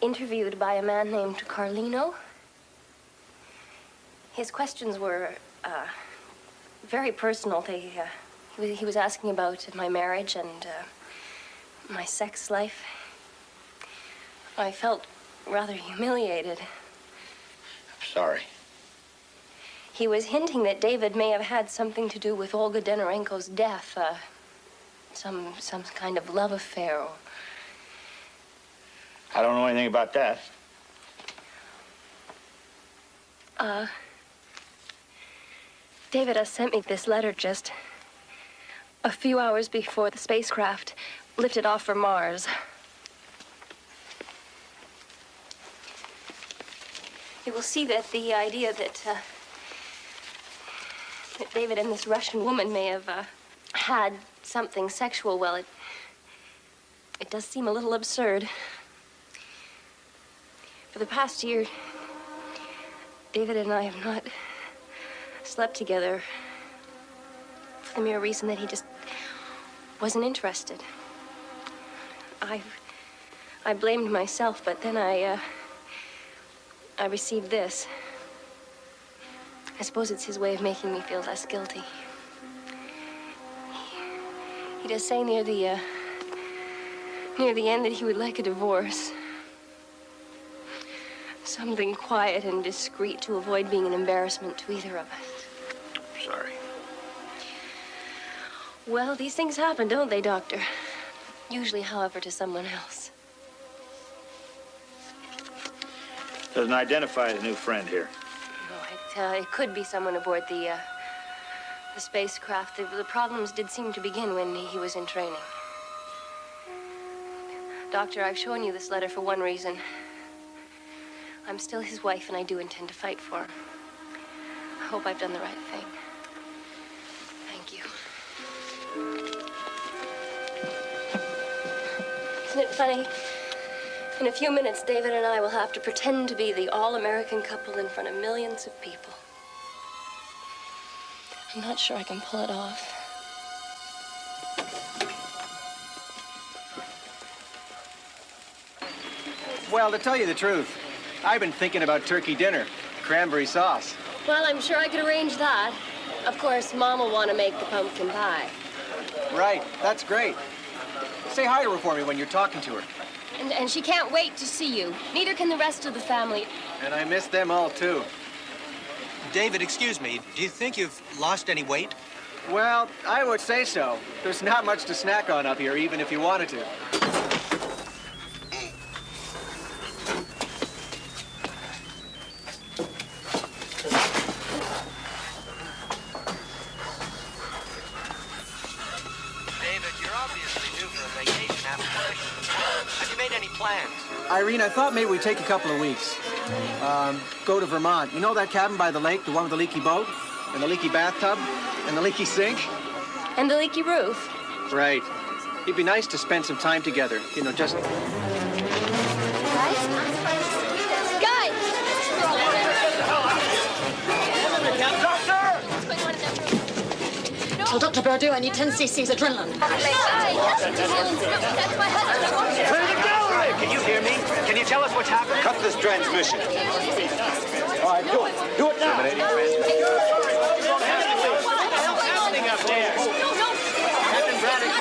interviewed by a man named Carlino. His questions were, very personal. He was asking about my marriage and, my sex life. I felt rather humiliated. I'm sorry. He was hinting that David may have had something to do with Olga Denarenko's death. Some kind of love affair. Or... I don't know anything about that. David has sent me this letter just a few hours before the spacecraft lifted off for Mars. You will see that the idea that David and this Russian woman may have had something sexual, well, it does seem a little absurd. For the past year, David and I have not slept together for the mere reason that he just wasn't interested. I blamed myself, but then I received this. I suppose it's his way of making me feel less guilty. He does say near the end that he would like a divorce. Something quiet and discreet to avoid being an embarrassment to either of us. Sorry. Well, these things happen, don't they, Doctor? Usually, however, to someone else. Doesn't identify the new friend here. No, it could be someone aboard the spacecraft. The problems did seem to begin when he was in training. Doctor, I've shown you this letter for one reason. I'm still his wife, and I do intend to fight for him. I hope I've done the right thing. Thank you. Isn't it funny? In a few minutes, David and I will have to pretend to be the all-American couple in front of millions of people. I'm not sure I can pull it off. Well, to tell you the truth, I've been thinking about turkey dinner, cranberry sauce. Well, I'm sure I could arrange that. Of course, Mom will want to make the pumpkin pie. Right, that's great. Say hi to her for me when you're talking to her. And she can't wait to see you. Neither can the rest of the family. And I miss them all, too. David, excuse me. Do you think you've lost any weight? Well, I would say so. There's not much to snack on up here, even if you wanted to. Irene, I thought maybe we'd take a couple of weeks. Go to Vermont. You know that cabin by the lake, the one with the leaky boat? And the leaky bathtub? And the leaky sink? And the leaky roof. Right. It'd be nice to spend some time together. You know, just... Guys? Tell Dr. Berdue I need 10 cc's adrenaline. Can you hear me? Can you tell us what's happening? Cut this transmission. All right, do it. Do it now. What the hell's happening up there? Captain Braddock.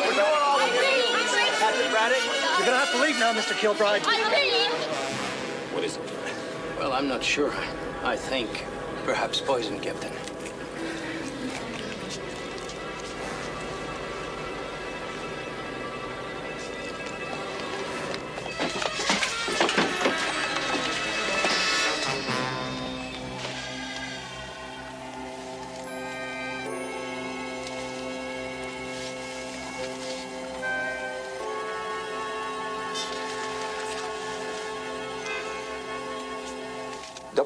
We're going all the way. Captain Braddock, you're going to have to leave now, Mr. Kilbride. What is it? Well, I'm not sure. I think perhaps poison, Captain.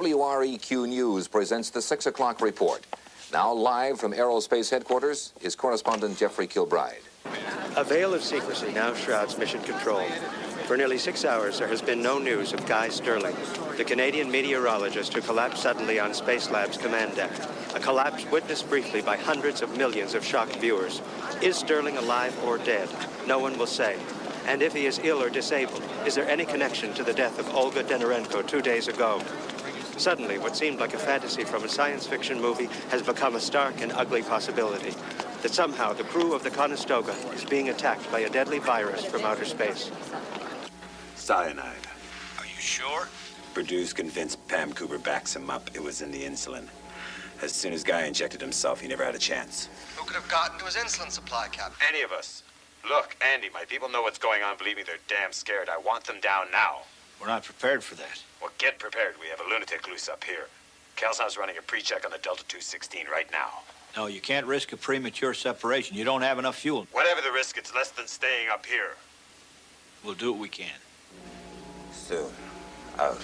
WREQ News presents the 6 o'clock report. Now live from Aerospace Headquarters is correspondent Jeffrey Kilbride. A veil of secrecy now shrouds mission control. For nearly 6 hours, there has been no news of Guy Sterling, the Canadian meteorologist who collapsed suddenly on Space Lab's command deck. A collapse witnessed briefly by hundreds of millions of shocked viewers. Is Sterling alive or dead? No one will say. And if he is ill or disabled, is there any connection to the death of Olga Denarenko 2 days ago? Suddenly, what seemed like a fantasy from a science fiction movie has become a stark and ugly possibility. That somehow the crew of the Conestoga is being attacked by a deadly virus from outer space. cyanide. Are you sure? Produce convinced Pam Cooper backs him up. It was in the insulin. As soon as Guy injected himself, he never had a chance. Who could have gotten to his insulin supply, Captain? Any of us. Look, Andy, my people know what's going on. Believe me, they're damn scared. I want them down now. We're not prepared for that. Well, get prepared. We have a lunatic loose up here. Kelsown's running a pre-check on the Delta 216 right now. No, you can't risk a premature separation. You don't have enough fuel. Whatever the risk, it's less than staying up here. We'll do what we can. Soon. Out.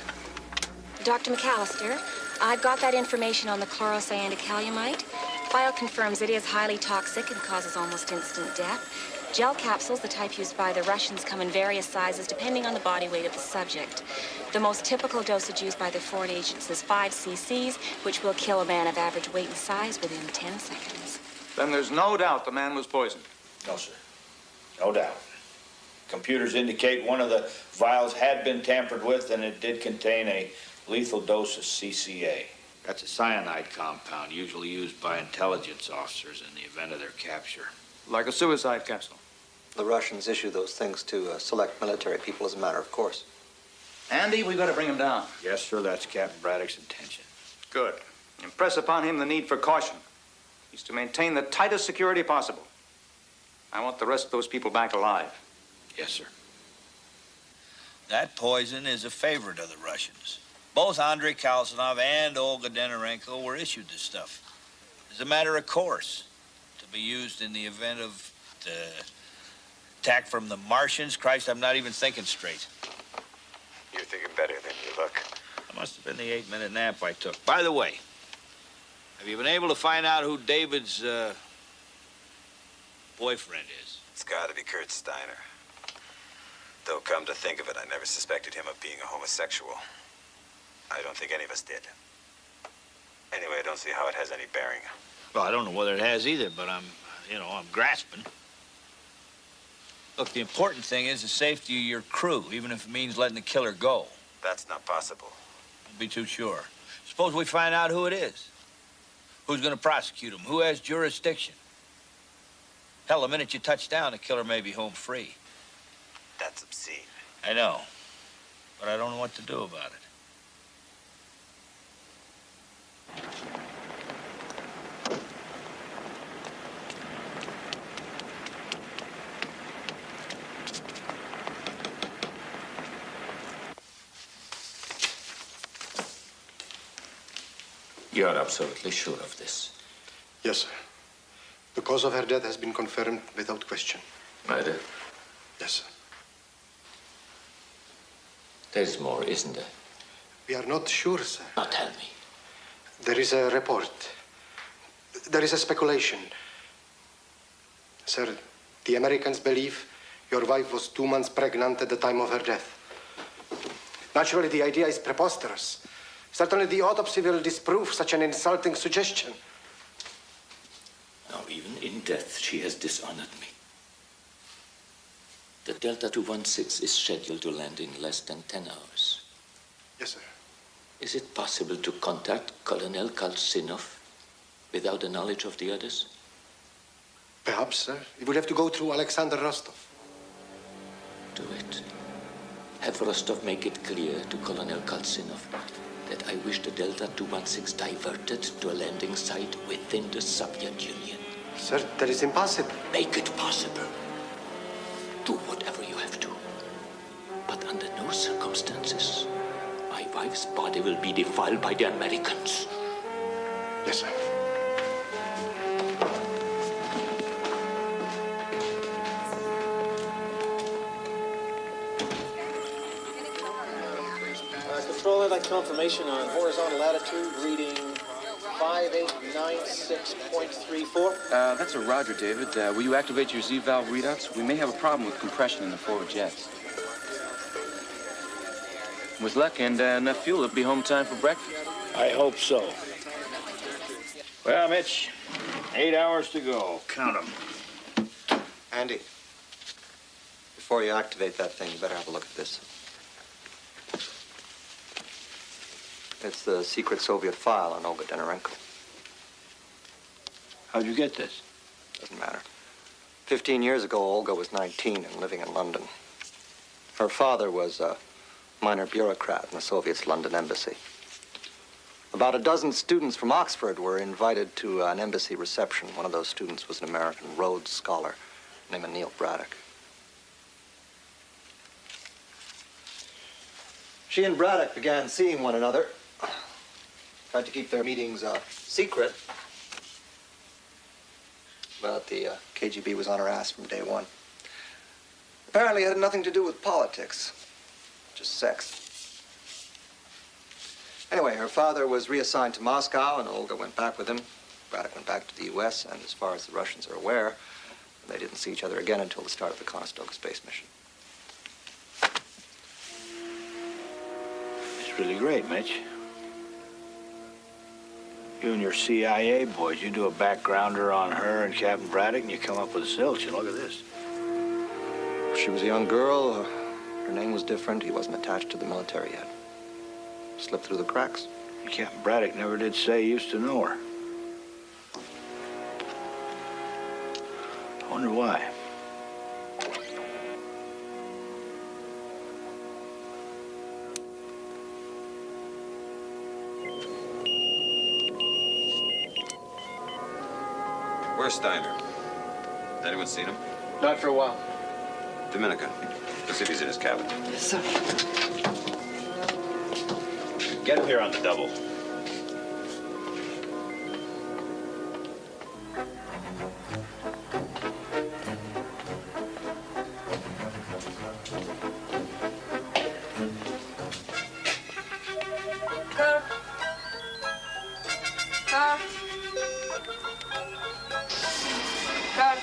Dr. McAllister, I've got that information on the chlorocyanidcalamite. File confirms it is highly toxic and causes almost instant death. Gel capsules, the type used by the Russians, come in various sizes depending on the body weight of the subject. The most typical dosage used by the foreign agents is 5 cc's, which will kill a man of average weight and size within 10 seconds. Then there's no doubt the man was poisoned. No, sir. No doubt. Computers indicate one of the vials had been tampered with, and it did contain a lethal dose of CCA. That's a cyanide compound usually used by intelligence officers in the event of their capture. Like a suicide capsule. The Russians issue those things to select military people as a matter of course. Andy, we've got to bring him down. Yes, sir, that's Captain Braddock's intention. Good. Impress upon him the need for caution. He's to maintain the tightest security possible. I want the rest of those people back alive. Yes, sir. That poison is a favorite of the Russians. Both Andrei Kalsanov and Olga Denorenko were issued this stuff. As a matter of course, to be used in the event of the attack from the Martians. Christ, I'm not even thinking straight. You're thinking better than you look. That must have been the 8-minute nap I took. By the way, have you been able to find out who David's boyfriend is? It's got to be Kurt Steiner. Though, come to think of it, I never suspected him of being a homosexual. I don't think any of us did. Anyway, I don't see how it has any bearing. Well, I don't know whether it has either, but I'm grasping. Look, the important thing is the safety of your crew, even if it means letting the killer go. That's not possible. Don't be too sure. Suppose we find out who it is. Who's going to prosecute him? Who has jurisdiction? Hell, the minute you touch down, the killer may be home free. That's obscene. I know, but I don't know what to do about it. You're absolutely sure of this? Yes, sir. The cause of her death has been confirmed without question. Murder? Yes, sir. There's more, isn't there? We are not sure, sir. Now tell me. There is a report. There is a speculation. Sir, the Americans believe your wife was 2 months pregnant at the time of her death. Naturally, the idea is preposterous. Certainly, the autopsy will disprove such an insulting suggestion. Now, even in death, she has dishonored me. The Delta 216 is scheduled to land in less than 10 hours. Yes, sir. Is it possible to contact Colonel Kalsinov without the knowledge of the others? Perhaps, sir. We will have to go through Alexander Rostov. Do it. Have Rostov make it clear to Colonel Kalsinov that I wish the Delta 216 diverted to a landing site within the Soviet Union. Sir, that is impossible. Make it possible. Do whatever you have to. But under no circumstances, my wife's body will be defiled by the Americans. Yes, sir. Control, I'd like confirmation on horizontal latitude reading 5896.34. That's a Roger, David. Will you activate your Z-valve readouts? We may have a problem with compression in the forward jets. With luck and enough fuel, it'll be home time for breakfast. I hope so. Well, Mitch, 8 hours to go. Count them. Andy, before you activate that thing, you better have a look at this. It's the secret Soviet file on Olga Denorenko. How'd you get this? Doesn't matter. 15 years ago, Olga was 19 and living in London. Her father was a minor bureaucrat in the Soviet's London embassy. About a dozen students from Oxford were invited to an embassy reception. One of those students was an American Rhodes Scholar named Neil Braddock. She and Braddock began seeing one another. Tried to keep their meetings secret. But the KGB was on her ass from day one. Apparently it had nothing to do with politics, just sex. Anyway, her father was reassigned to Moscow, and Olga went back with him. Braddock went back to the U.S., and as far as the Russians are aware, they didn't see each other again until the start of the Conestoga space mission. It's really great, Mitch. You and your CIA boys, you do a backgrounder on her and Captain Braddock, and you come up with a zilch, and look at this. She was a young girl. Her name was different. He wasn't attached to the military yet. Slipped through the cracks. Captain Braddock never did say he used to know her. I wonder why. Where's Steiner? Has anyone seen him? Not for a while. Dominica, let's see if he's in his cabin. Yes, sir. Get him here on the double. Kurt. Kurt. Kurt.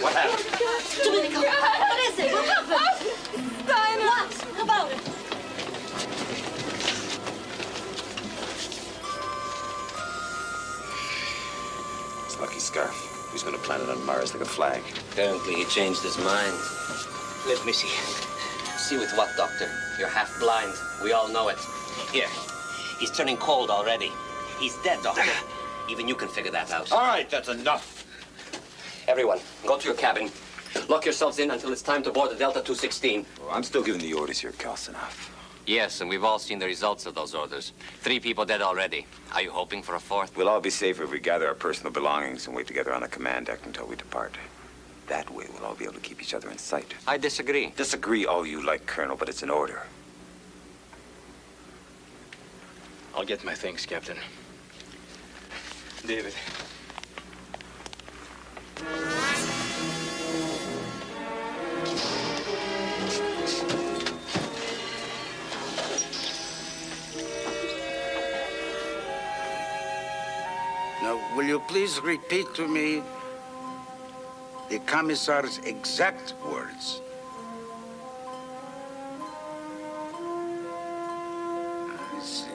What happened? Dominica, what is it? What happened? Steiner. What about it? It's Lucky Scarf. He's going to plant it on Mars like a flag. Apparently he changed his mind. Let me see. See with what, Doctor? You're half blind. We all know it. Here. He's turning cold already. He's dead, Doctor. Even you can figure that out. All right, that's enough. Everyone, go to your cabin. Lock yourselves in until it's time to board the Delta 216. Well, I'm still giving the orders here, Kalsanov. Yes, and we've all seen the results of those orders. 3 people dead already. Are you hoping for a 4th? We'll all be safer if we gather our personal belongings and wait together on the command deck until we depart. That way, we'll all be able to keep each other in sight. I disagree. Disagree all you like, Colonel, but it's an order. I'll get my things, Captain. David. Now, will you please repeat to me the Commissar's exact words? I see.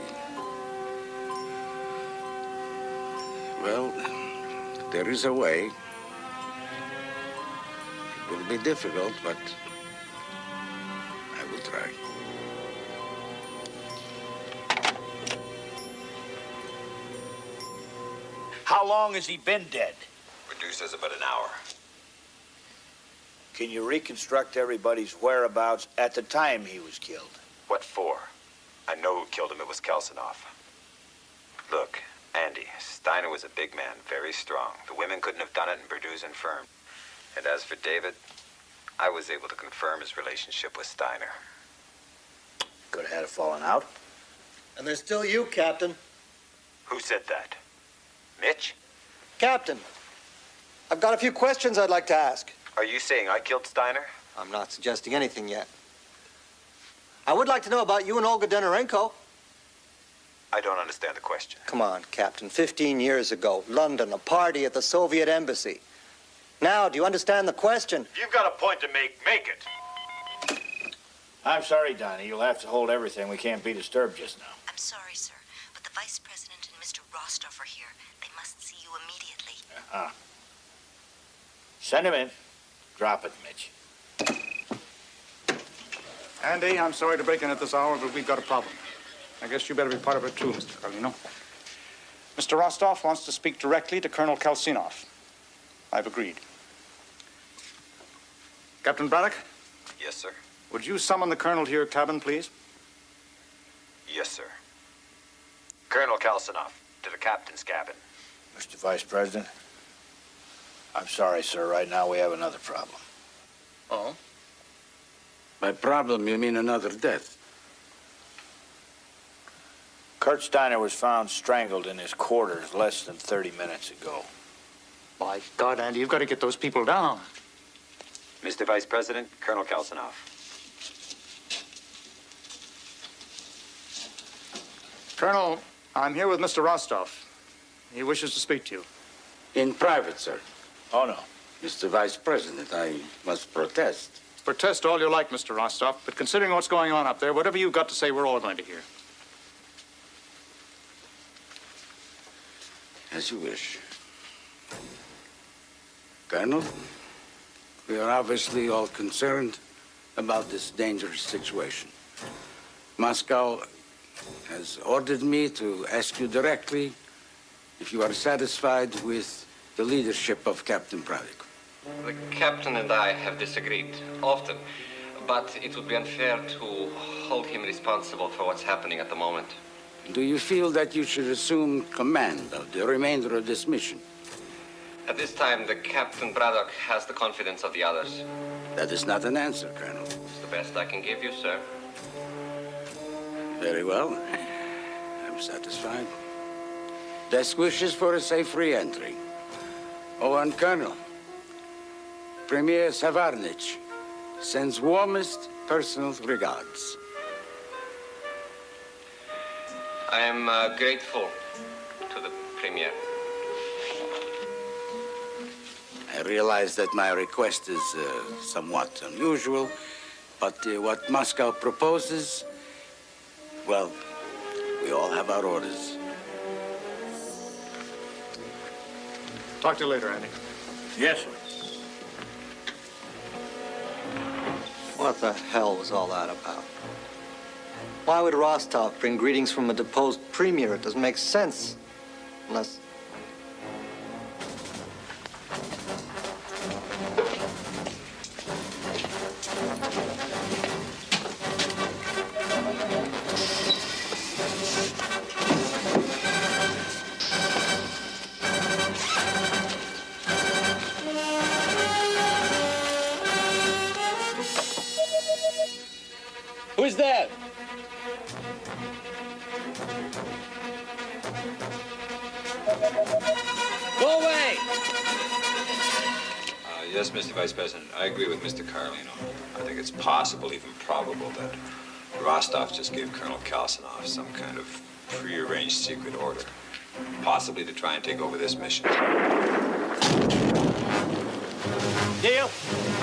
Well, there is a way. It will be difficult, but I will try. How long has he been dead? Reduced as about an hour. Can you reconstruct everybody's whereabouts at the time he was killed? What for? I know who killed him. It was Kalsanov. Look, Andy, Steiner was a big man, very strong. The women couldn't have done it, and Purdue's infirm. And as for David, I was able to confirm his relationship with Steiner. Could have had a falling out. And there's still you, Captain. Who said that? Mitch? Captain, I've got a few questions I'd like to ask. Are you saying I killed Steiner? I'm not suggesting anything yet. I would like to know about you and Olga Donorenko. I don't understand the question. Come on, Captain. 15 years ago, London, a party at the Soviet embassy. Now, do you understand the question? If you've got a point to make it. I'm sorry, Donnie. You'll have to hold everything. We can't be disturbed just now. I'm sorry, sir, but the Vice President and Mr. Rostov are here. They must see you immediately. Uh-huh. Send him in. Drop it, Mitch. Andy, I'm sorry to break in at this hour, but we've got a problem. I guess you better be part of it too, Mr. Carlino. Mr. Rostov wants to speak directly to Colonel Kalsinov. I've agreed. Captain Braddock? Yes, sir. Would you summon the Colonel to your cabin, please? Yes, sir. Colonel Kalsinov, to the captain's cabin. Mr. Vice President, I'm sorry, sir. Right now we have another problem. Oh? By problem, you mean another death? Kurt Steiner was found strangled in his quarters less than 30 minutes ago. My God, Andy, you've got to get those people down. Mr. Vice President, Colonel Kalsinov. Colonel, I'm here with Mr. Rostov. He wishes to speak to you. In private, sir. Oh, no. Mr. Vice President, I must protest. Protest all you like, Mr. Rostov, but considering what's going on up there, whatever you've got to say, we're all going to hear. As you wish. Colonel, we are obviously all concerned about this dangerous situation. Moscow has ordered me to ask you directly if you are satisfied with the leadership of Captain Braddock. The captain and I have disagreed often, but it would be unfair to hold him responsible for what's happening at the moment. Do you feel that you should assume command of the remainder of this mission? At this time, the Captain Braddock has the confidence of the others. That is not an answer, Colonel. It's the best I can give you, sir. Very well. I'm satisfied. Best wishes for a safe re-entry. Oh, and Colonel, Premier Savarnich sends warmest personal regards. I am grateful to the Premier. I realize that my request is somewhat unusual, but what Moscow proposes, well, we all have our orders. Talk to you later, Andy. Yes, sir. What the hell was all that about? Why would Rostov bring greetings from a deposed premier? It doesn't make sense. Unless... Who's there? Go away! Yes, Mr. Vice President, I agree with Mr. Carlino. I think it's possible, even probable, that Rostov just gave Colonel Kalsinov some kind of prearranged secret order, possibly to try and take over this mission. Neil!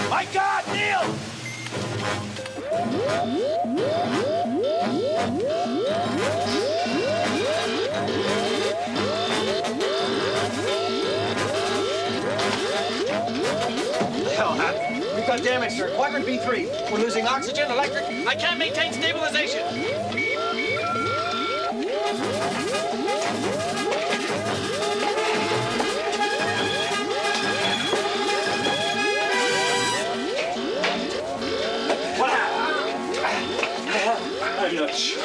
My God, Neil! Hell happened? We've got damage, sir. Quadrant B3. We're losing oxygen, electric. I can't maintain stabilization. What happened? I'm not sure.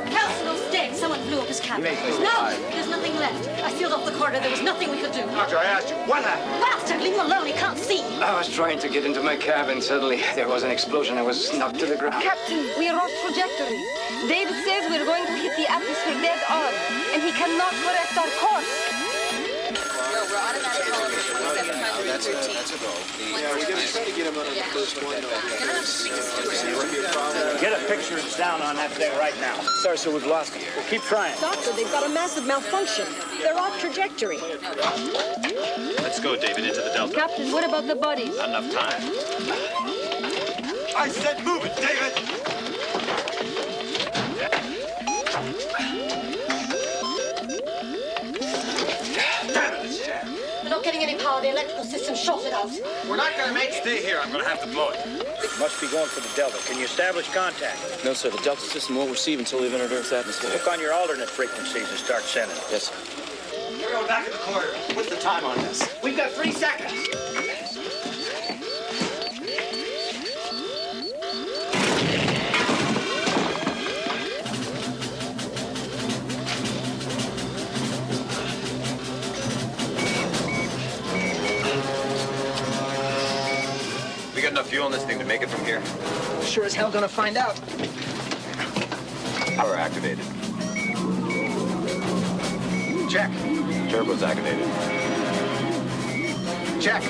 Calcinos dead. Someone blew up his cabin. No, there's nothing left. I sealed off the corridor. There was nothing we could do. Doctor, I asked you, what happened? Bastard, leave him alone. He can't see. I was trying to get into my cabin. Suddenly, there was an explosion. I was knocked to the ground. Captain, we lost trajectory. David says we're going to hit the atmosphere dead on, and he cannot correct our course. No, we're automatic call over 2700 That's a go. Yeah, we're going to try to get him on the first one. Get a picture of down on that thing right now. Sorry, sir, we've lost him. Well, keep trying. Doctor, they've got a massive malfunction. They're off trajectory. Let's go, David, into the Delta. Captain, what about the bodies? Not enough time. I said move it, David! We're not getting any any power. The electrical system's shorted out. We're not going to make it. Stay here. I'm going to have to blow it. Must be going for the Delta. Can you establish contact? No, sir. The Delta system won't receive until we've entered Earth's atmosphere. Look on your alternate frequencies and start sending. Yes, sir. We're going back in the corridor. What's the time on this? We've got 3 seconds. We got enough fuel in this thing to make it from here? Sure as hell gonna find out. Power activated. Check. Turbo's activated. Check.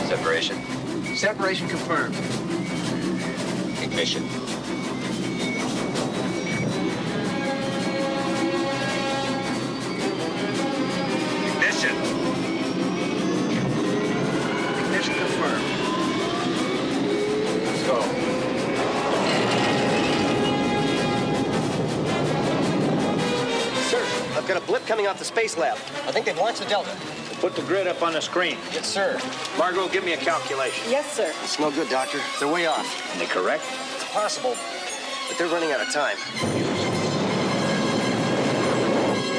Separation. Separation confirmed. Ignition. Ignition. Ignition confirmed. Let's go. Sir, I've got a blip coming off the space lab. I think they've launched the Delta. Put the grid up on the screen. Yes, sir. Margot, give me a calculation. Yes, sir. It's no good, Doctor. They're way off. Are they correct? It's possible, but they're running out of time.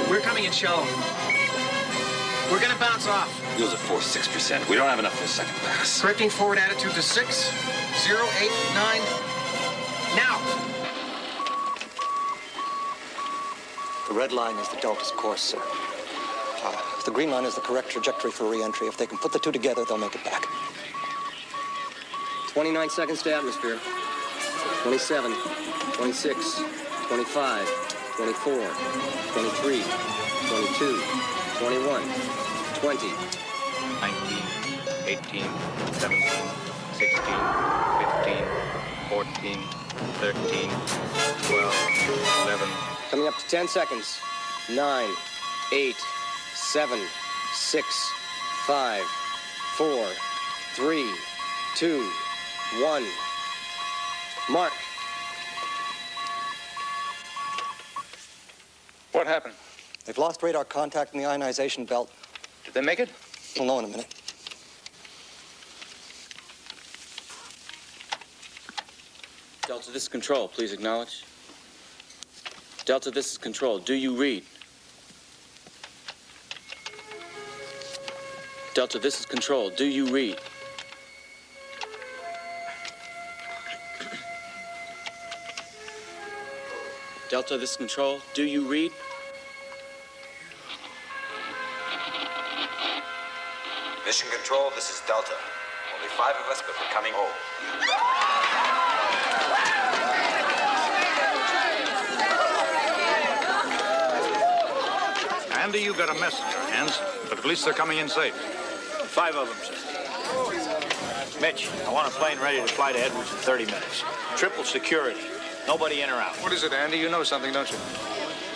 We're coming in shallow. We're gonna bounce off. Fuel's at 46%. We don't have enough for a second pass. Correcting forward attitude to 6, 0, 8, 9. Now! The red line is the Delta's course, sir. The green line is the correct trajectory for re-entry. If they can put the two together, they'll make it back. 29 seconds to atmosphere. 27, 26, 25, 24, 23, 22, 21, 20. 19, 18, 17, 16, 15, 14, 13, 12, 11. Coming up to 10 seconds. 9, 8, 7, 6, 5, 4, 3, 2, 1. Mark. What happened? They've lost radar contact in the ionization belt. Did they make it? We'll know in a minute. Delta, this is Control. Please acknowledge. Delta, this is Control. Do you read? Delta, this is Control. Do you read? Delta, this is Control. Do you read? Mission Control, this is Delta. Only 5 of us, but we're coming home. Andy, you got a mess in your hands, but at least they're coming in safe. 5 of them, sir. Mitch, I want a plane ready to fly to Edwards in 30 minutes. Triple security. Nobody in or out. What is it, Andy? You know something, don't you?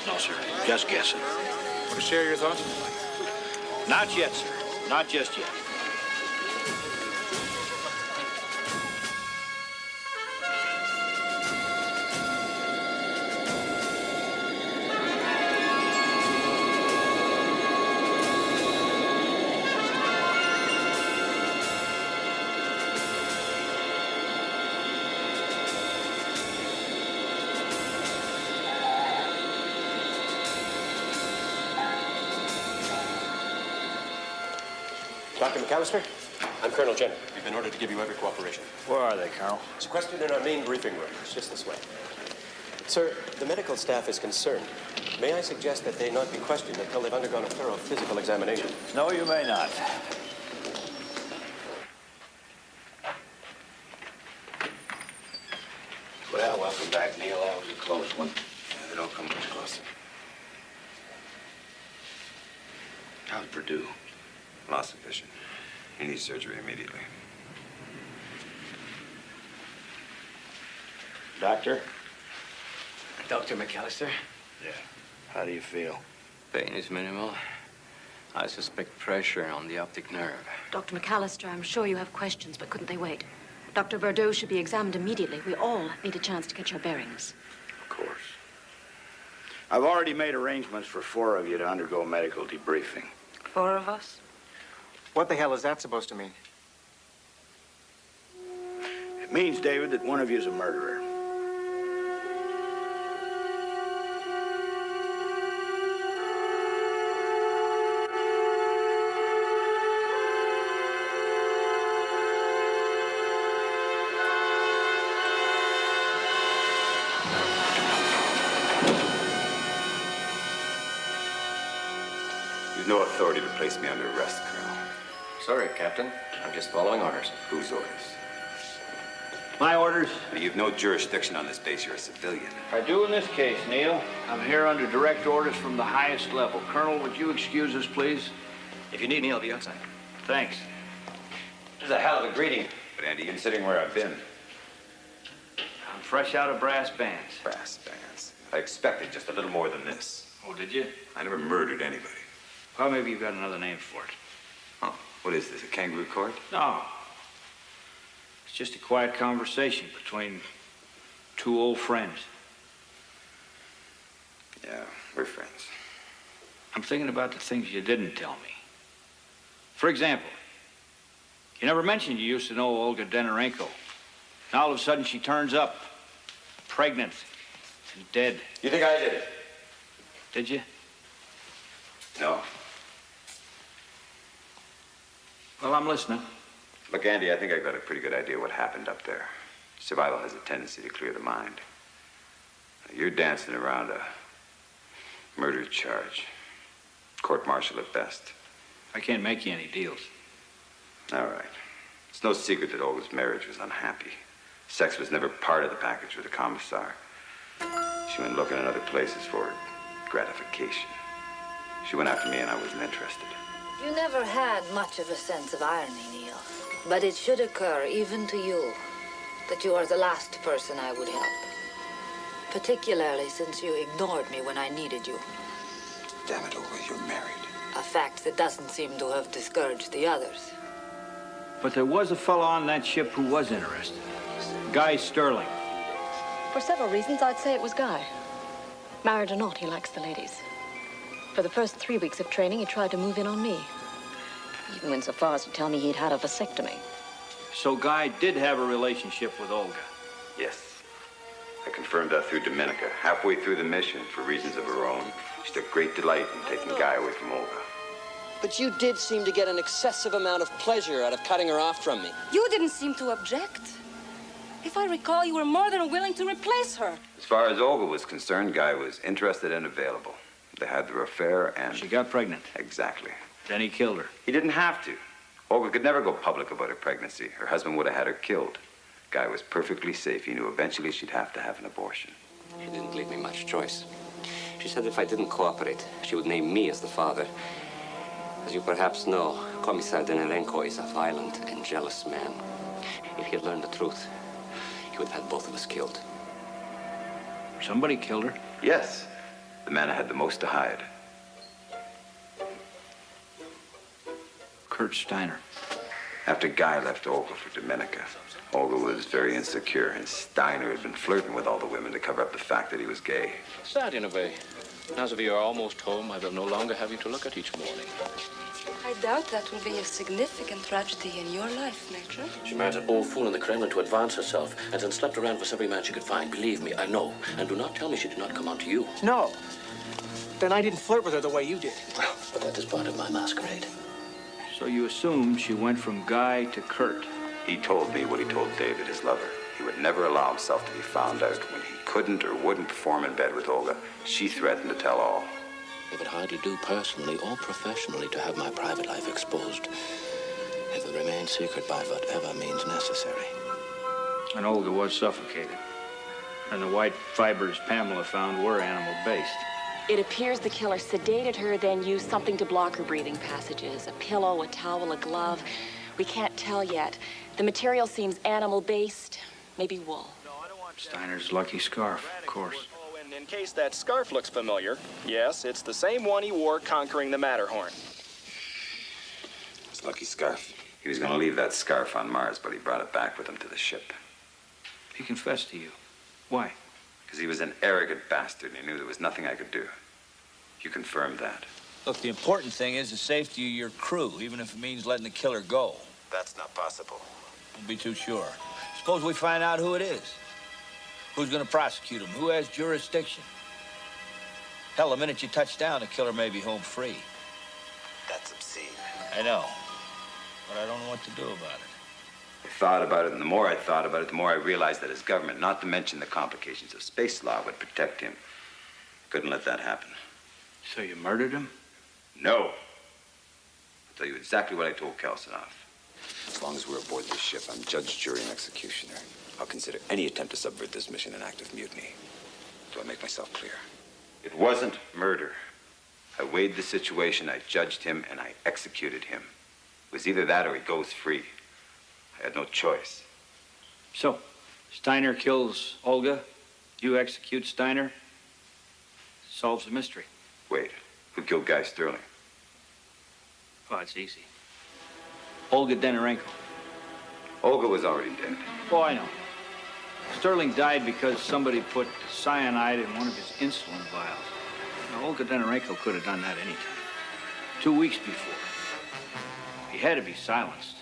No, sir. Just guessing. Want to share your thoughts? Not yet, sir. Not just yet. Dr. McAllister, I'm Colonel Jenner. We've been ordered to give you every cooperation. Where are they, Colonel? Sequestered in our main briefing room. It's just this way. Sir, the medical staff is concerned. May I suggest that they not be questioned until they've undergone a thorough physical examination? No, you may not. Well, welcome back, Neil. That was a close one. They don't come much closer. How's Purdue? Loss of vision. He needs surgery immediately. Doctor? Dr. McAllister? Yeah. How do you feel? Pain is minimal. I suspect pressure on the optic nerve. Dr. McAllister, I'm sure you have questions, but couldn't they wait? Dr. Bordeaux should be examined immediately. We all need a chance to get our bearings. Of course. I've already made arrangements for 4 of you to undergo medical debriefing. 4 of us? What the hell is that supposed to mean? It means, David, that one of you is a murderer. You've no authority to place me under arrest, Colonel. Sorry, Captain. I'm just following orders. Whose orders? My orders. You've no jurisdiction on this base. You're a civilian. I do in this case, Neil. I'm here under direct orders from the highest level. Colonel, would you excuse us, please? If you need me, I'll be outside. Thanks. This is a hell of a greeting. But, Andy, you're sitting where I've been. I'm fresh out of brass bands. Brass bands. I expected just a little more than this. Oh, did you? I never murdered anybody. Well, maybe you've got another name for it. Oh, what is this, a kangaroo court? No. It's just a quiet conversation between two old friends. Yeah, we're friends. I'm thinking about the things you didn't tell me. For example, you never mentioned you used to know Olga Denorenko. Now all of a sudden she turns up, pregnant and dead. You think I did it? Did you? No. Well, I'm listening. Look, Andy, I think I've got a pretty good idea what happened up there. Survival has a tendency to clear the mind. You're dancing around a murder charge. Court-martial at best. I can't make you any deals. All right. It's no secret that Olga's marriage was unhappy. Sex was never part of the package with the commissar. She went looking in other places for gratification. She went after me and I wasn't interested. You never had much of a sense of irony, Neil. But it should occur, even to you, that you are the last person I would help. Particularly since you ignored me when I needed you. Damn it, Olga, you're married. A fact that doesn't seem to have discouraged the others. But there was a fellow on that ship who was interested. Guy Sterling. For several reasons, I'd say it was Guy. Married or not, he likes the ladies. For the first 3 weeks of training, he tried to move in on me. Even went so far as to tell me he'd had a vasectomy. So Guy did have a relationship with Olga? Yes. I confirmed that through Dominica. Halfway through the mission, for reasons of her own, she took great delight in taking Guy away from Olga. But you did seem to get an excessive amount of pleasure out of cutting her off from me. You didn't seem to object. If I recall, you were more than willing to replace her. As far as Olga was concerned, Guy was interested and available. They had their affair and... She got pregnant. Exactly. Then he killed her. He didn't have to. Olga could never go public about her pregnancy. Her husband would have had her killed. Guy was perfectly safe. He knew eventually she'd have to have an abortion. She didn't leave me much choice. She said if I didn't cooperate, she would name me as the father. As you perhaps know, Commissar Denorenko is a violent and jealous man. If he had learned the truth, he would have had both of us killed. Somebody killed her? Yes. The man had the most to hide. Kurt Steiner. After Guy left Olga for Dominica, Olga was very insecure, and Steiner had been flirting with all the women to cover up the fact that he was gay. Sad in a way. Now that we are almost home, I will no longer have you to look at each morning. I doubt that will be a significant tragedy in your life, Major. She married an old fool in the Kremlin to advance herself, and then slept around with every man she could find. Believe me, I know. And do not tell me she did not come on to you. No. Then I didn't flirt with her the way you did. Well, but that is part of my masquerade. So you assume she went from Guy to Kurt? He told me what he told David, his lover. He would never allow himself to be found out. When he couldn't or wouldn't perform in bed with Olga, she threatened to tell all. It would hardly do personally or professionally to have my private life exposed. It will remain secret by whatever means necessary. And Olga was suffocated. And the white fibers Pamela found were animal-based. It appears the killer sedated her, then used something to block her breathing passages. A pillow, a towel, a glove. We can't tell yet. The material seems animal-based, maybe wool. Steiner's lucky scarf, of course. Oh, and in case that scarf looks familiar, yes, it's the same one he wore conquering the Matterhorn. His lucky scarf. He was going to leave that scarf on Mars, but he brought it back with him to the ship. He confessed to you. Why? Because he was an arrogant bastard, and he knew there was nothing I could do. You confirmed that. Look, the important thing is the safety of your crew, even if it means letting the killer go. That's not possible. Don't be too sure. Suppose we find out who it is. Who's going to prosecute him? Who has jurisdiction? Hell, the minute you touch down, the killer may be home free. That's obscene. I know, but I don't know what to do about it. I thought about it, and the more I thought about it, the more I realized that his government, not to mention the complications of space law, would protect him. Couldn't let that happen. So you murdered him? No. I'll tell you exactly what I told Kalsanoff. As long as we're aboard this ship, I'm judge, jury, and executioner. I'll consider any attempt to subvert this mission an act of mutiny. Do I make myself clear? It wasn't murder. I weighed the situation, I judged him, and I executed him. It was either that or he goes free. I had no choice. So, Steiner kills Olga, you execute Steiner. Solves the mystery. Wait, who killed Guy Sterling? Oh, it's easy. Olga Denorenko. Olga was already dead. Oh, I know. Sterling died because somebody put cyanide in one of his insulin vials. Now, Olga Denorenko could have done that anytime. 2 weeks before. He had to be silenced.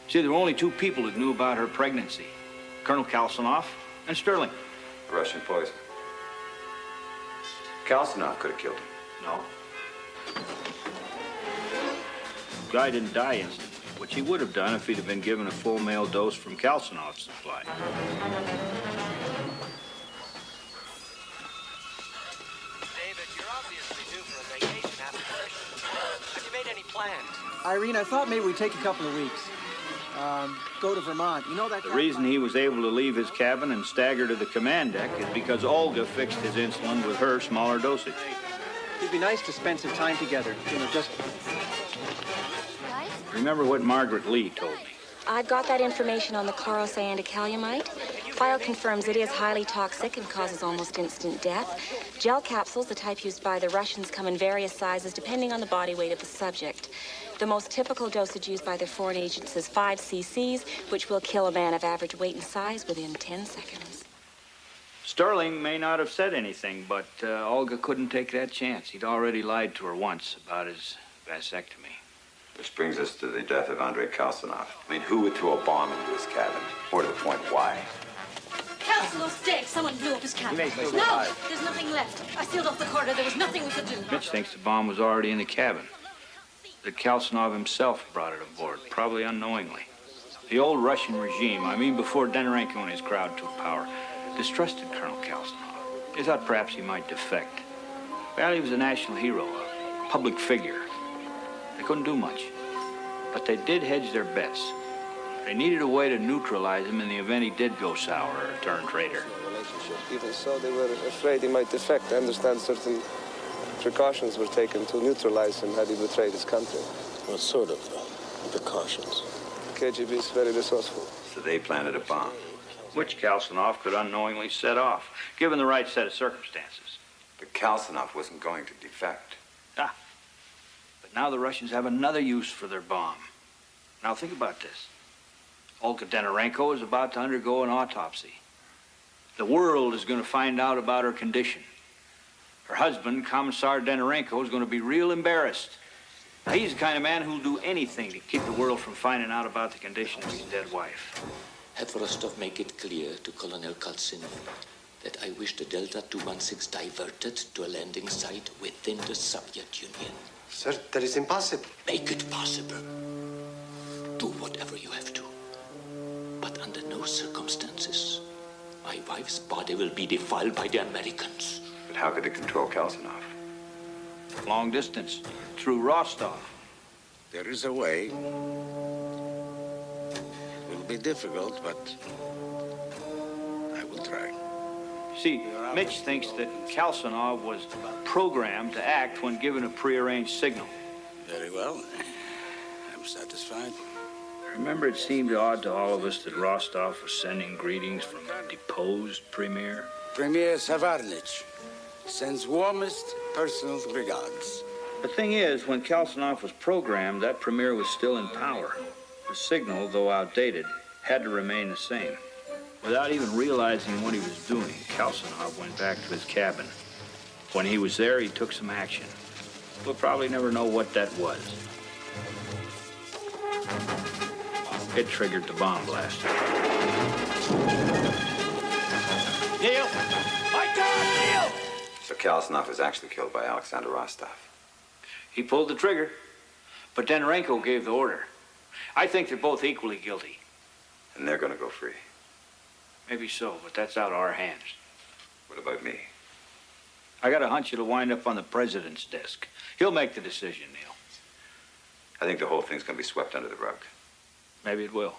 See, there were only two people that knew about her pregnancy. Colonel Kalsanoff and Sterling. Russian poison. Kalsanoff could have killed him. No. Guy didn't die instantly, which he would have done if he'd have been given a full male dose from Kalsanoff's supply. David, you're obviously due for a vacation after the mission. Have you made any plans? Irene, I thought maybe we'd take a couple of weeks. Go to Vermont. You know that... The reason he was able to leave his cabin and stagger to the command deck is because Olga fixed his insulin with her smaller dosage. It'd be nice to spend some time together. You know, just... Remember what Margaret Lee told me. I've got that information on the chlorocyanidcalamite. File confirms it is highly toxic and causes almost instant death. Gel capsules, the type used by the Russians, come in various sizes depending on the body weight of the subject. The most typical dosage used by their foreign agents is 5 cc's, which will kill a man of average weight and size within 10 seconds. Sterling may not have said anything, but Olga couldn't take that chance. He'd already lied to her once about his vasectomy. Which brings us to the death of Andrei Kalsanoff. I mean, who would throw a bomb into his cabin? More to the point, why? Kalsanov's dead. Someone blew up his cabin. No, there's nothing left. I sealed off the corridor. There was nothing we could do. Mitch thinks the bomb was already in the cabin. That Kalsanov himself brought it aboard, probably unknowingly. The old Russian regime, I mean before Denorenko and his crowd took power, distrusted Colonel Kalsanov. They thought perhaps he might defect. Well, he was a national hero, a public figure. They couldn't do much, but they did hedge their bets. They needed a way to neutralize him in the event he did go sour or turn traitor. Even so, they were afraid he might defect. I understand certain precautions were taken to neutralize him had he betrayed his country. What sort of precautions? The KGB is very resourceful. So they planted a bomb. Which Kalsanov could unknowingly set off, given the right set of circumstances. But Kalsanov wasn't going to defect. Ah. But now the Russians have another use for their bomb. Now think about this. Olga Denorenko is about to undergo an autopsy. The world is going to find out about her condition. Her husband, Commissar Denorenko, is going to be real embarrassed. Now, he's the kind of man who'll do anything to keep the world from finding out about the condition of his dead wife. Have Rostov make it clear to Colonel Kalsanov that I wish the Delta 216 diverted to a landing site within the Soviet Union. Sir, that is impossible. Make it possible. Do whatever you have to. But under no circumstances, my wife's body will be defiled by the Americans. But how could they control Kalsanov? Long distance, through Rostov. There is a way. It will be difficult, but I will try. See, Mitch thinks that Kalsanov was programmed to act when given a prearranged signal. Very well. I'm satisfied. Remember, it seemed odd to all of us that Rostov was sending greetings from a deposed premier? Premier Savarnich sends warmest personal regards. The thing is, when Kalsanov was programmed, that premier was still in power. The signal, though outdated, had to remain the same. Without even realizing what he was doing, Kalsanov went back to his cabin. When he was there, he took some action. We'll probably never know what that was. It triggered the bomb blast. Neil! My God, Neil! So Kalsnov is actually killed by Alexander Rostov. He pulled the trigger, but then Renko gave the order. I think they're both equally guilty. And they're gonna go free. Maybe so, but that's out of our hands. What about me? I got a hunch it'll wind up on the president's desk. He'll make the decision, Neil. I think the whole thing's gonna be swept under the rug. Maybe it will.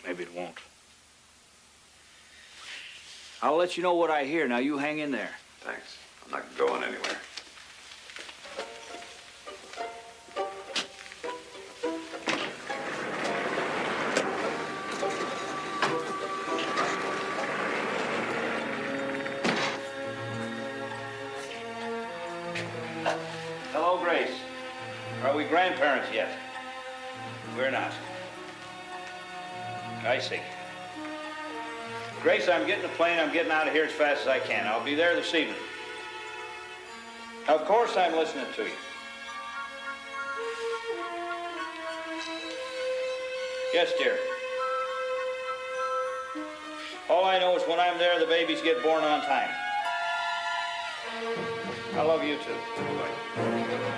Maybe it won't. I'll let you know what I hear. Now, you hang in there. Thanks. I'm not going anywhere. Hello, Grace. Are we grandparents yet? We're not. I see. Grace, I'm getting the plane. I'm getting out of here as fast as I can. I'll be there this evening. Of course I'm listening to you. Yes, dear. All I know is when I'm there, the babies get born on time. I love you too. Bye.